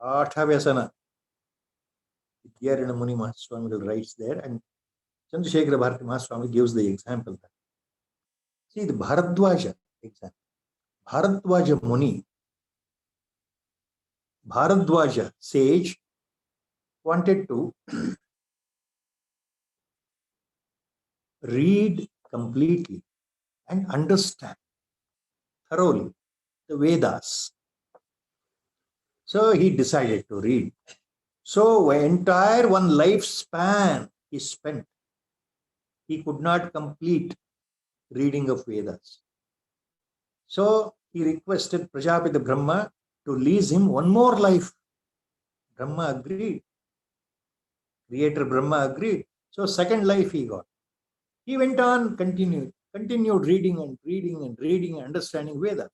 Athavyasana. Vidyarana Muni Mahaswami writes there, and Chandrasekhara Bharati Mahaswami gives the example. See the Bharadwaja example. Bharadwaja Muni, Bharadwaja sage, wanted to read completely and understand thoroughly the Vedas. So he decided to read. So entire one lifespan he spent. He could not complete reading of Vedas. So he requested Prajapati Brahma to lease him one more life. Brahma agreed. Creator Brahma agreed. So second life he got. He went on, continued reading and understanding Vedas.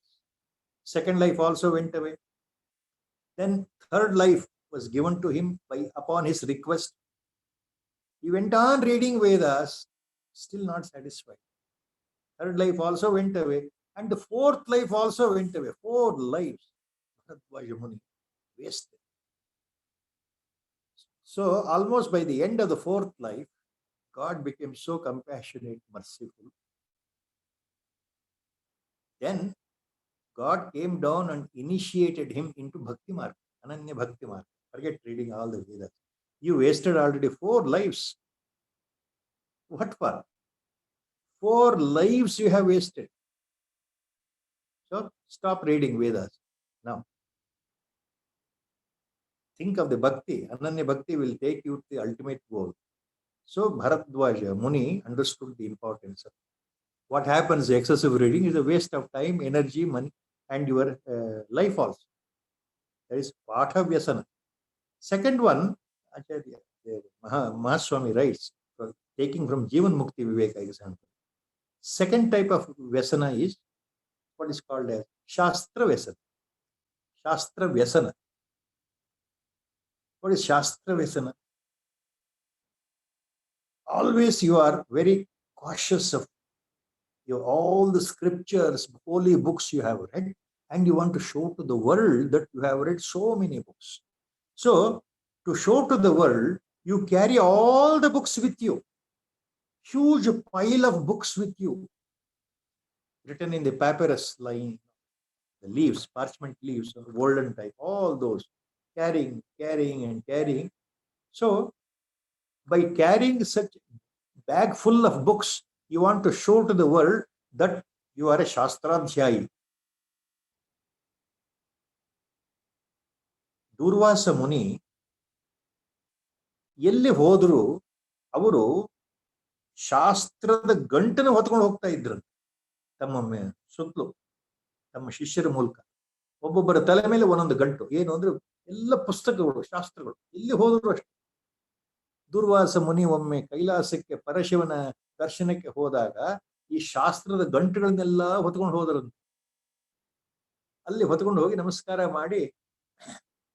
Second life also went away. Then third life was given to him upon his request. He went on reading Vedas, still not satisfied. Third life also went away, and the fourth life also went away. 4 lives. Bharadwaja Muni wasted. So almost by the end of the 4th life, God became so compassionate, merciful. Then God came down and initiated him into Bhakti Marga, Ananya Bhakti Marga. Forget reading all the Vedas. You wasted already 4 lives. What for? 4 lives you have wasted. So stop reading Vedas. Now, think of the Bhakti. Ananya Bhakti will take you to the ultimate goal. So Bharadwaja Muni understood the importance of it. What happens, excessive reading is a waste of time, energy, money, and your life also. That is Patha Vyasana. Second one, Acharya Mahaswami writes, taking from Jivan Mukti Viveka example. Second type of Vyasana is what is called as Shastra Vyasana. Shastra Vyasana. What is Shastra Vyasana? Always you are very cautious of all the scriptures, holy books you have read, and you want to show to the world that you have read so many books. So, to show to the world, you carry all the books with you. Huge pile of books with you, written in the papyrus line, the leaves, parchment leaves, golden type, all those, carrying. So, by carrying such bag full of books, you want to show to the world that you are a Shastradhyayi. Durvasa Muni ಎಲ್ಲಿ ಹೋದ್ರು ಅವರು ಶಾಸ್ತ್ರದ ಗಂಟನ್ನು ಹೊತ್ಕೊಂಡು ಹೋಗ್ತಾ ಇದ್ರು ತಮ್ಮ ಸುತ್ತಲೂ ತಮ್ಮ ಶಿಷ್ಯರ ಮೂಲಕ. ಒಬ್ಬೊಬ್ಬರ ತಲೆ ಮೇಲೆ ಒಂದೊಂದು ಗಂಟು. ಏನು ಅಂದ್ರೆ ಎಲ್ಲ ಪುಸ್ತಕಗಳು, ಶಾಸ್ತ್ರಗಳು, ಎಲ್ಲಿ ಹೋದ್ರು ಅಷ್ಟೇ. ದುರ್ವಾಸ ಮುನಿ ಒಮ್ಮೆ ಕೈಲಾಸಕ್ಕೆ ಪರಶಿವನ ದರ್ಶನಕ್ಕೆ ಹೋದಾಗ ಈ ಶಾಸ್ತ್ರದ ಗಂಟುಗಳನ್ನೆಲ್ಲ ಹೊತ್ಕೊಂಡು ಹೋದ್ರಂತೆ. ಅಲ್ಲಿ ಹೊತ್ಕೊಂಡು ಹೋಗಿ ನಮಸ್ಕಾರ ಮಾಡಿ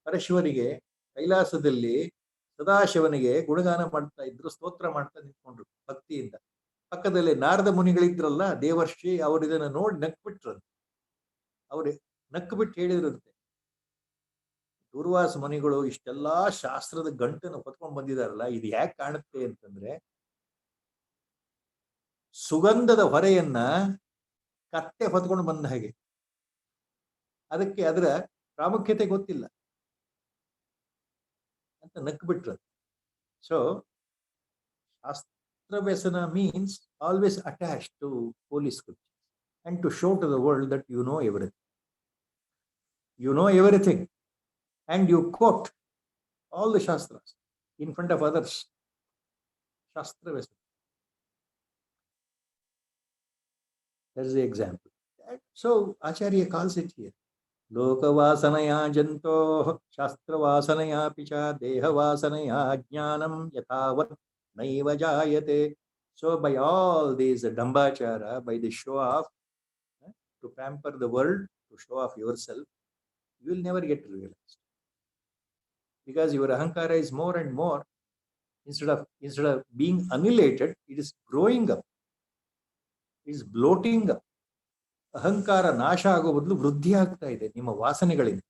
ಪರಶಿವನಿಗೆ ಕೈಲಾಸದಲ್ಲಿ ಸದಾಶಿವನಿಗೆ ಗುಣಗಾನ ಮಾಡ್ತಾ ಇದ್ರು, ಸ್ತೋತ್ರ ಮಾಡ್ತಾ ನಿಂತ್ಕೊಂಡ್ರು ಭಕ್ತಿಯಿಂದ. ಪಕ್ಕದಲ್ಲಿ ನಾರದ ಮುನಿಗಳಿದ್ರಲ್ಲ, ದೇವರ್ಷಿ, ಅವರು ಇದನ್ನ ನೋಡಿ ನಕ್ಬಿಟ್ರಂತೆ. ಅವ್ರು ನಕ್ಕು ಬಿಟ್ಟು ಹೇಳಿದ್ರಂತೆ, ದೂರ್ವಾಸ ಮುನಿಗಳು ಇಷ್ಟೆಲ್ಲಾ ಶಾಸ್ತ್ರದ ಗಂಟನ್ನು ಹೊತ್ಕೊಂಡ್ ಬಂದಿದಾರಲ್ಲ, ಇದು ಯಾಕೆ ಕಾಣುತ್ತೆ ಅಂತಂದ್ರೆ ಸುಗಂಧದ ಹೊರೆಯನ್ನ ಕತ್ತೆ ಹೊತ್ಕೊಂಡು ಬಂದ ಹಾಗೆ. ಅದಕ್ಕೆ ಅದರ ಪ್ರಾಮುಖ್ಯತೆ ಗೊತ್ತಿಲ್ಲ ಅಂತ ನಕ್ಕು ಬಿಟ್ರು. ಸೊ ಶಾಸ್ತ್ರ Shastravaesana means always attached to holy scriptures and to show to the world that you know everything. You know everything. And you quote all the Shastras in front of others. Shastravaesana. That's the example. So Acharya calls it here. Lokavasanaya janto shastravasanaya picha dehavasanaya jnanam yathavat naiva jayate. So by all these dambachara, by the show off, to pamper the world, to show off yourself, you will never get realized. Because your ahankara is more and more, instead of being annihilated, it is growing up. It is bloating up. ಅಹಂಕಾರ ನಾಶ ಆಗೋ ಬದಲು ವೃದ್ಧಿ ಆಗ್ತಾ ಇದೆ ನಿಮ್ಮ ವಾಸನೆಗಳಿಂದ.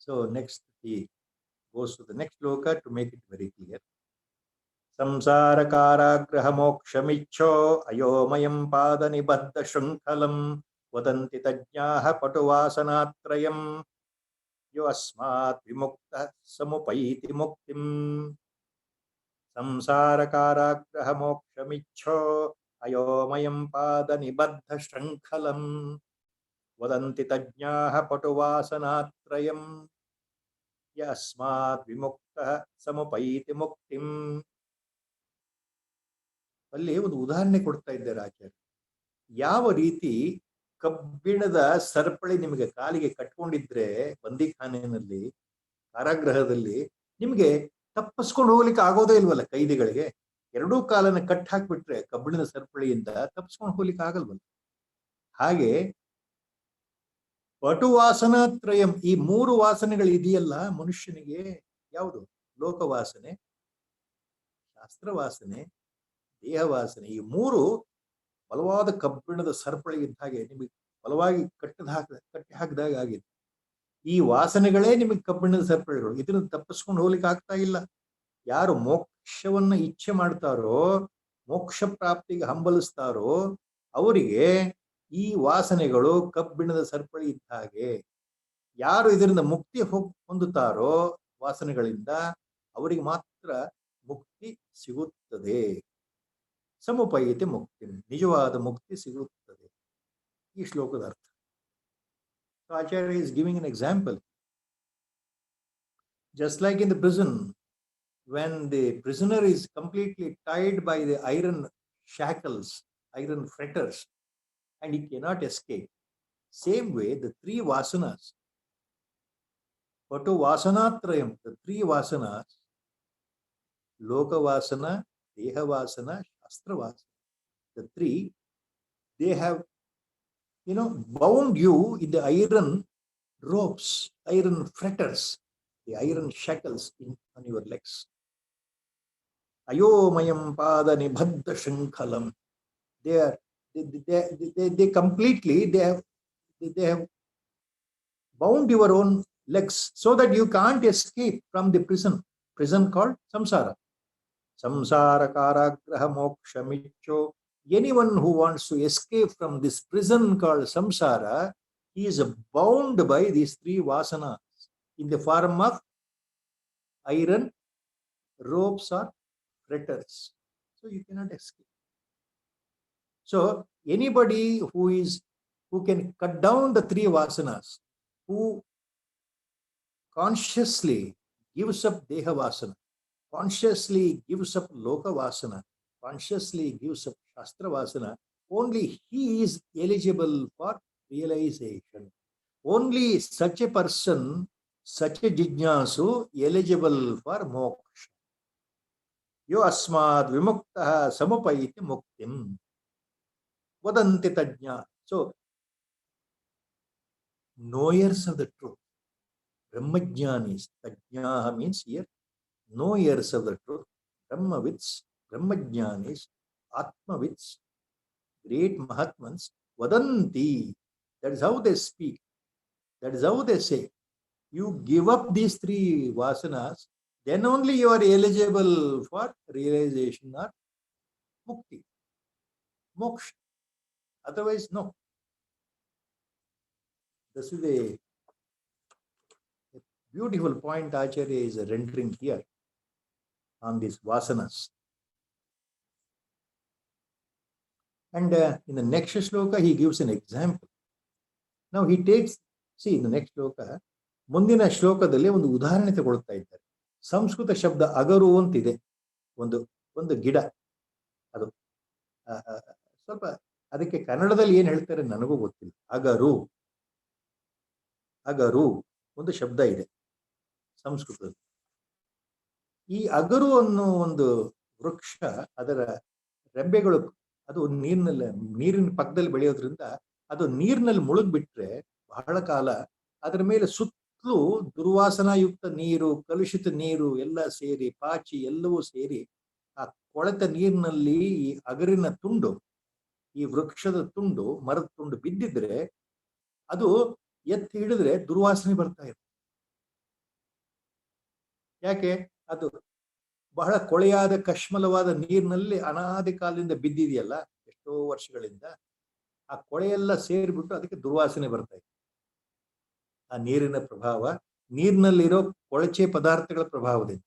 So next he goes to the next shloka to make it very clear. ಸಂಸಾರ ಕಾರಾಗ್ರಹ ಮೋಕ್ಷಮಿಚ್ಛೋ ಅಯೋಮಯಂ ಪಾದ ನಿಬದ್ಧ ಶೃಂಖಲಂ ವದಂತಿ ತಜ್ಞಾಃ ಪಟುವಾಸನಾತ್ರಯಂ ಯೋ ಅಸ್ಮಾತ್ ವಿಮುಕ್ತಃ ಸಮುಪೈತಿ ಮುಕ್ತಿಂ. ಸಂಸಾರ ಕಾರಾಗ್ರಹ ಮೋಕ್ಷಮಿಚ್ಛೋ ಅಯೋಮಯಂ ಪಾದ ನಿಬದ್ಧ ಶೃಂಖಲಂ ವದಂತಿ ತಜ್ಞಾಃ ಪಟುವಾಸನಾತ್ರಯಂ ಯಸ್ಮಾತ್ ವಿಮುಕ್ತಃ ಸಮುಪೈತಿ ಮುಕ್ತಿಂ. ಅಲ್ಲಿ ಒಂದು ಉದಾಹರಣೆ ಕೊಡ್ತಾ ಇದ್ದಾರೆ ಆಚಾರ್ಯ. ಯಾವ ರೀತಿ ಕಬ್ಬಿಣದ ಸರಪಳಿ ನಿಮಗೆ ಕಾಲಿಗೆ ಕಟ್ಕೊಂಡಿದ್ರೆ ಬಂದಿಖಾನೆಯಲ್ಲಿ, ಕಾರಾಗೃಹದಲ್ಲಿ, ನಿಮಗೆ ತಪ್ಪಿಸ್ಕೊಂಡು ಹೋಗ್ಲಿಕ್ಕೆ ಆಗೋದೇ ಇಲ್ವಲ್ಲ ಕೈದಿಗಳಿಗೆ. ಎರಡೂ ಕಾಲನ್ನ ಕಟ್ ಹಾಕ್ಬಿಟ್ರೆ ಕಬ್ಬಿಣದ ಸರಪಳಿಯಿಂದ ತಪ್ಪಿಸ್ಕೊಂಡು ಹೋಗ್ಲಿಕ್ಕೆ ಆಗಲ್ವಲ್ಲ. ಹಾಗೆ ಪಟುವಾಸನಾತ್ರಯಂ, ಈ ಮೂರು ವಾಸನೆಗಳು ಇದೆಯಲ್ಲ ಮನುಷ್ಯನಿಗೆ, ಯಾವುದು? ಲೋಕವಾಸನೆ, ಶಾಸ್ತ್ರವಾಸನೆ, ದೇಹವಾಸನೆ. ಈ ಮೂರು ಬಲವಾದ ಕಬ್ಬಿಣದ ಸರಪಳಿ ಇದ್ದ ಹಾಗೆ ನಿಮಗೆ ಬಲವಾಗಿ ಕಟ್ಟಿ ಹಾಕಿದಾಗ ಆಗಿದೆ. ಈ ವಾಸನೆಗಳೇ ನಿಮಗೆ ಕಬ್ಬಿಣದ ಸರಪಳಿಗಳು. ಇದನ್ನು ತಪ್ಪಿಸ್ಕೊಂಡು ಹೋಗ್ಲಿಕ್ಕೆ ಆಗ್ತಾ ಇಲ್ಲ. ಯಾರು ಮೋಕ್ಷವನ್ನ ಇಚ್ಛೆ ಮಾಡ್ತಾರೋ, ಮೋಕ್ಷ ಪ್ರಾಪ್ತಿಗೆ ಹಂಬಲಿಸ್ತಾರೋ, ಅವರಿಗೆ ಈ ವಾಸನೆಗಳು ಕಬ್ಬಿಣದ ಸರಪಳಿ ಇದ್ದ ಹಾಗೆ. ಯಾರು ಇದರಿಂದ ಮುಕ್ತಿ ಹೊಂದುತ್ತಾರೋ ವಾಸನೆಗಳಿಂದ, ಅವರಿಗೆ ಮಾತ್ರ ಮುಕ್ತಿ ಸಿಗುತ್ತದೆ. ಸಮುಪೈತಿ ಮುಕ್ತಿ, ನಿಜವಾದ ಮುಕ್ತಿ ಸಿಗುತ್ತದೆ. ಈ ಶ್ಲೋಕದ ಅರ್ಥ. Acharya is giving an example. Just like in the prison, when the prisoner is completely tied by the iron shackles, iron fetters, and he cannot escape. Same way, the three vasanas, Patu Vasanatrayam, the three vasanas, Loka Vasana, Deha Vasana, Shastra Vasana, the three, they have, bound you in the iron ropes, iron fetters, the iron shackles on your legs. Ayomayam pada nibadda shankhalam. They completely, they have bound your own legs so that you can't escape from the prison called samsara. Samsara karagraha moksha micho. Anyone who wants to escape from this prison called samsara, he is bound by these three vasanas in the form of iron ropes or fetters. So you cannot escape. So anybody who can cut down the three vasanas, who consciously gives up deha vasana, consciously gives up loka vasana, consciously gives up shastra vasana, only he is eligible for realization. Only such a person, such a jijnasu, eligible for moksha. Yo asmad vimuktah samupaiti muktim vadanti tajna. So, knowers of the truth, Brahmajnanis, tajnaha means here, knowers of the truth, Brahmavits, Brahmajnanis, Atmavits, great Mahatmans, vadanti. That is how they speak. That is how they say. You give up these three vasanas, then only you are eligible for realization or mukti, moksha. Otherwise, no. This is a beautiful point Acharya is rendering here. on these vasanas. And in the next shloka, he gives an example. Now he takes, see, in the next shloka, ಮುಂದಿನ ಶ್ಲೋಕದಲ್ಲಿ ಒಂದು ಉದಾಹರಣೆ ತಗೊಳ್ತಾ ಇದ್ದಾರೆ. ಸಂಸ್ಕೃತ ಶಬ್ದ ಅಗರು ಅಂತಿದೆ, ಒಂದು ಒಂದು ಗಿಡ. ಅದು ಸ್ವಲ್ಪ ಅದಕ್ಕೆ ಕನ್ನಡದಲ್ಲಿ ಏನ್ ಹೇಳ್ತಾರೆ ನನಗೂ ಗೊತ್ತಿಲ್ಲ. ಅಗರು, ಅಗರು ಒಂದು ಶಬ್ದ ಇದೆ ಸಂಸ್ಕೃತದಲ್ಲಿ. ಈ ಅಗರು ಅನ್ನೋ ಒಂದು ವೃಕ್ಷ, ಅದರ ರೆಂಬೆಗಳು ಅದು ನೀರಿನ ಪಕ್ಕದಲ್ಲಿ ಬೆಳೆಯೋದ್ರಿಂದ ಅದು ನೀರಿನಲ್ಲಿ ಮುಳುಗ್ಬಿಟ್ರೆ ಬಹಳ ಕಾಲ ಅದರ ಮೇಲೆ ಸುತ್ತಲೂ ದುರ್ವಾಸನಾಯುಕ್ತ ನೀರು, ಕಲುಷಿತ ನೀರು ಎಲ್ಲ ಸೇರಿ, ಪಾಚಿ ಎಲ್ಲವೂ ಸೇರಿ ಆ ಕೊಳೆತ ನೀರಿನಲ್ಲಿ ಈ ಅಗರಿನ ತುಂಡು, ಈ ವೃಕ್ಷದ ತುಂಡು, ಮರದ ತುಂಡು ಬಿದ್ದಿದ್ರೆ ಅದು ಎತ್ತಿ ಹಿಡಿದ್ರೆ ದುರ್ವಾಸನೆ ಬರ್ತಾ ಇದೆ. ಯಾಕೆ? ಅದು ಬಹಳ ಕೊಳೆಯಾದ ಕಶ್ಮಲವಾದ ನೀರಿನಲ್ಲಿ ಅನಾದಿ ಕಾಲದಿಂದ ಬಿದ್ದಿದೆಯಲ್ಲ, ಎಷ್ಟೋ ವರ್ಷಗಳಿಂದ. ಆ ಕೊಳೆಯೆಲ್ಲ ಸೇರಿಬಿಟ್ಟು ಅದಕ್ಕೆ ದುರ್ವಾಸನೆ ಬರ್ತಾ ಇದೆ. ಆ ನೀರಿನ ಪ್ರಭಾವ, ನೀರಿನಲ್ಲಿರೋ ಕೊಳಚೆ ಪದಾರ್ಥಗಳ ಪ್ರಭಾವದಿಂದ.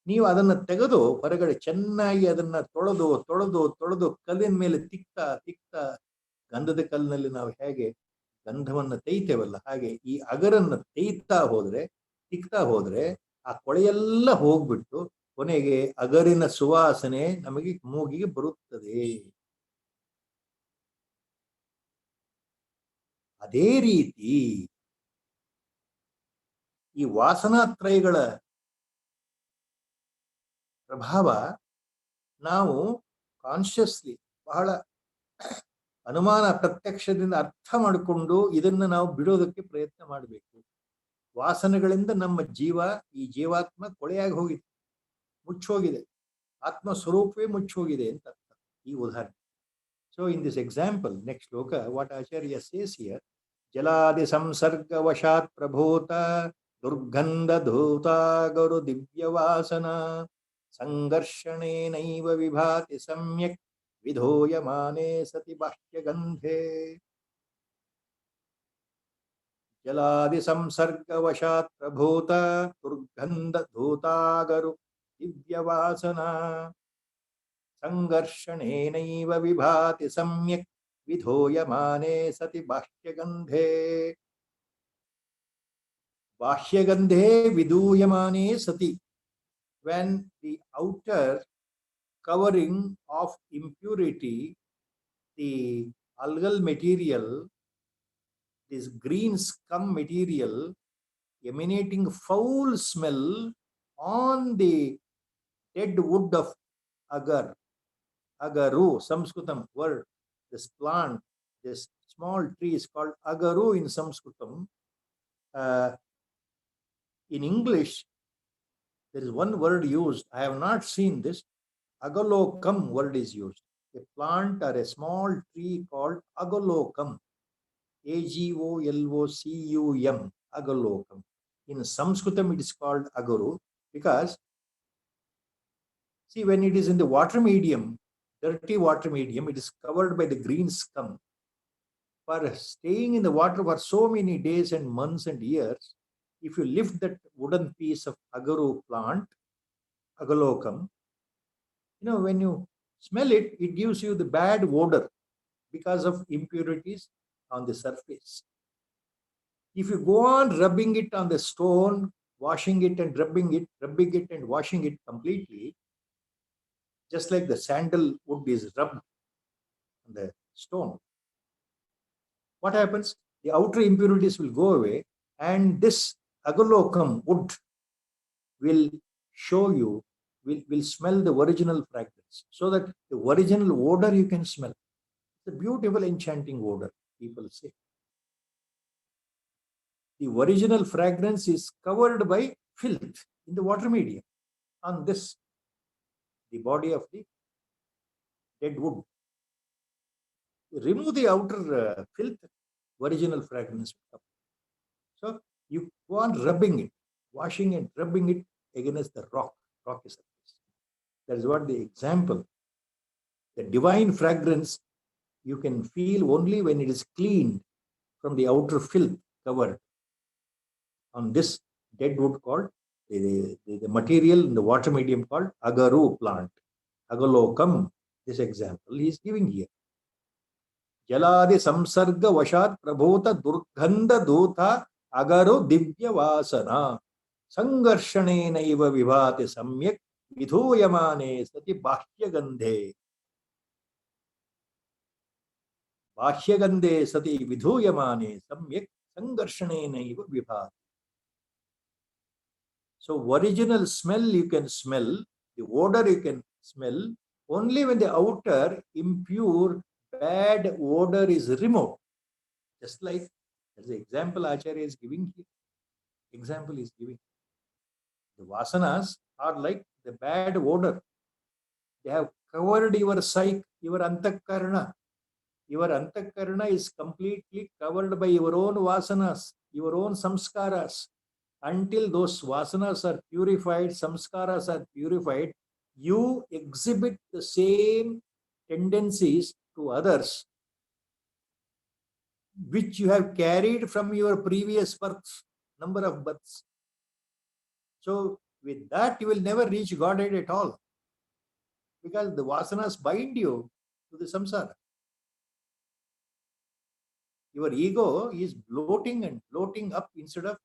ನೀವು ಅದನ್ನ ತೆಗೆದು ಹೊರಗಡೆ ಚೆನ್ನಾಗಿ ಅದನ್ನ ತೊಳೆದು ತೊಳೆದು ತೊಳೆದು ಕಲ್ಲಿನ ಮೇಲೆ ತಿಕ್ತಾ ತಿಕ್ತಾ, ಗಂಧದ ಕಲ್ಲಿನಲ್ಲಿ ನಾವು ಹೇಗೆ ಗಂಧವನ್ನ ತೆಯ್ತೇವಲ್ಲ, ಹಾಗೆ ಈ ಅಗರನ್ನ ತಿಕ್ತಾ ಹೋದ್ರೆ ಆ ಕೊಳೆಯೆಲ್ಲ ಹೋಗ್ಬಿಟ್ಟು ಕೊನೆಗೆ ಅಗರಿನ ಸುವಾಸನೆ ನಮಗೆ ಮೂಗಿಗೆ ಬರುತ್ತದೆ. ಅದೇ ರೀತಿ ಈ ವಾಸನಾತ್ರಯಗಳ ಪ್ರಭಾವ ನಾವು ಕಾನ್ಶಿಯಸ್ಲಿ ಬಹಳ ಅನುಮಾನ ಪ್ರತ್ಯಕ್ಷದಿಂದ ಅರ್ಥ ಮಾಡಿಕೊಂಡು ಇದನ್ನ ನಾವು ಬಿಡೋದಕ್ಕೆ ಪ್ರಯತ್ನ ಮಾಡಬೇಕು. ವಾಸನೆಗಳಿಂದ ನಮ್ಮ ಈ ಜೀವಾತ್ಮ ಕೊಳೆಯಾಗಿ ಹೋಗಿದೆ, ಮುಚ್ಚೋಗಿದೆ, ಆತ್ಮ ಸ್ವರೂಪವೇ ಮುಚ್ಚೋಗಿದೆ ಅಂತ ಅರ್ಥ ಈ ಉದಾಹರಣೆ. So in this example, next ಶ್ಲೋಕ, ವಾಟ್ ಆಚಾರ್ಯ ಸೇಸ್ ಹಿಯರ್, ಜಲಾದಿ ಸಂಸರ್ಗ ವಶಾತ್ ಪ್ರಭೂತ ದುರ್ಗಂಧ ಧೂತಾಗರು ದಿವ್ಯವಾಸನ ಸಂಘರ್ಷಣೇನೈವ ವಿಭಾತಿ ಸಮ್ಯಕ್ ವಿಧೂಯಮಾನೆ ಸತಿ ಬಾಹ್ಯಗಂಧೆ. ಜಲಾದಿ ಸಂಸರ್ಗ ವಶಾತ್ ಪ್ರಭೂತ ದುರ್ಗಂಧ ಧೂತಾಗರು ದಿವ್ಯವಾಸನ ಸಂಘರ್ಷಣೇನೈವ ವಿಭಾತಿ ಸಮ್ಯಕ್ ವಿಧೂಯಮಾನೆ ಸತಿ ಬಾಹ್ಯಗಂಧೆ. ಬಾಹ್ಯಗಂಧೆ ವಿಧೂಯಮಾನೆ ಸತಿ. When the outer covering of impurity, the algal material, this green scum material emanating foul smell on the dead wood of agar, agaru, Sanskritam word, this plant, this small tree is called agaru in Sanskritam. In English, there is one word used. I have not seen this. Agalokam word is used. A plant or a small tree called agalokam. Agolocum. Agalokam. In Sanskritam, it is called agaru because, see, when it is in the water medium, dirty water medium, it is covered by the green scum. For staying in the water for so many days and months and years, if you lift that wooden piece of agaru plant, agalokam, when you smell it, it gives you the bad odor because of impurities on the surface. If you go on rubbing it on the stone, washing it and rubbing it and washing it completely, just like the sandalwood is rubbed on the stone, what happens? The outer impurities will go away, and this agalokam wood will show you, will smell the original fragrance, so that the original odor you can smell. It's a beautiful, enchanting odor, people say. The original fragrance is covered by filth in the water medium on this, the body of the dead wood. Remove the outer filth, original fragrance will come. So you go on rubbing it, washing and rubbing it against the rocky surface. That is what the example. The divine fragrance you can feel only when it is cleaned from the outer filth covered on this dead wood called the material in the water medium called agaru plant. Agalokam, this example he is giving here. Jaladi samsarga vashat prabhota durgandha dota agaru divya vasana. Sangarshanenaiva vibhati samyak vidhuyamane sati bahyagandhe. Bahyagandhe sati vidhuyamane samyak sangarshanenaiva vibhati. So original smell you can smell, the odor you can smell only when the outer impure bad odor is removed. Just like as the example Acharya is giving here. Example is giving. The vasanas are like the bad odor. They have covered your psyche, your antakarana. Your antakarana is completely covered by your own vasanas, your own samskaras. Until those vasanas are purified, samskaras are purified, you exhibit the same tendencies to others which you have carried from your previous births, number of births. So with that, you will never reach Godhead at all, because the vasanas bind you to the samsara. Your ego is bloating and floating up instead of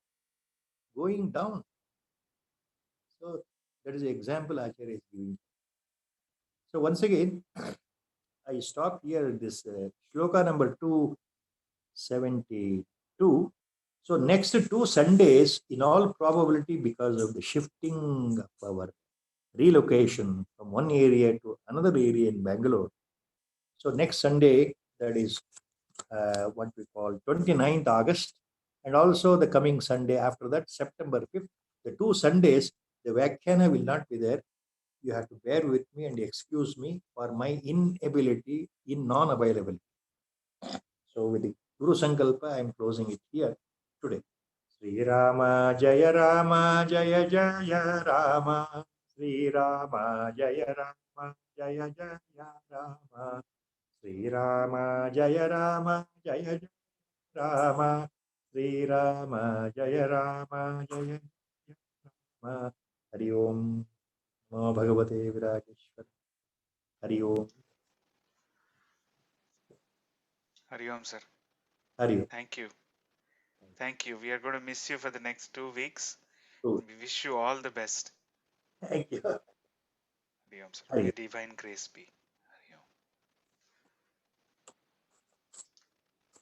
going down. So that is the example Acharya is giving. So once again, I stop here at this shloka number 272. So next 2 Sundays, in all probability, because of the shifting of our relocation from one area to another area in Bangalore. So next Sunday, that is what we call 29th August, and also the coming Sunday after that, September 5th. The 2 Sundays, the Vyakhyana will not be there. You have to bear with me and excuse me for my inability in non-availability. So with the Guru Sankalpa, I am closing it here today. Sri Rama Jaya Rama Jaya Jaya Rama. Sri Rama Jaya Rama Jaya Jaya Rama. Sri Rama Jaya Rama Jaya Jaya Rama. Sri Rama Jaya Rama Jaya Jaya Rama. Hari Om. Namo Bhagavate Virajeshwar. Hari Om. Hari Om, sir. Hari Om. Thank you. Thank you. We are going to miss you for the next 2 weeks. True. We wish you all the best. Thank you. Hari Om, sir. Hari May Om. divine grace be.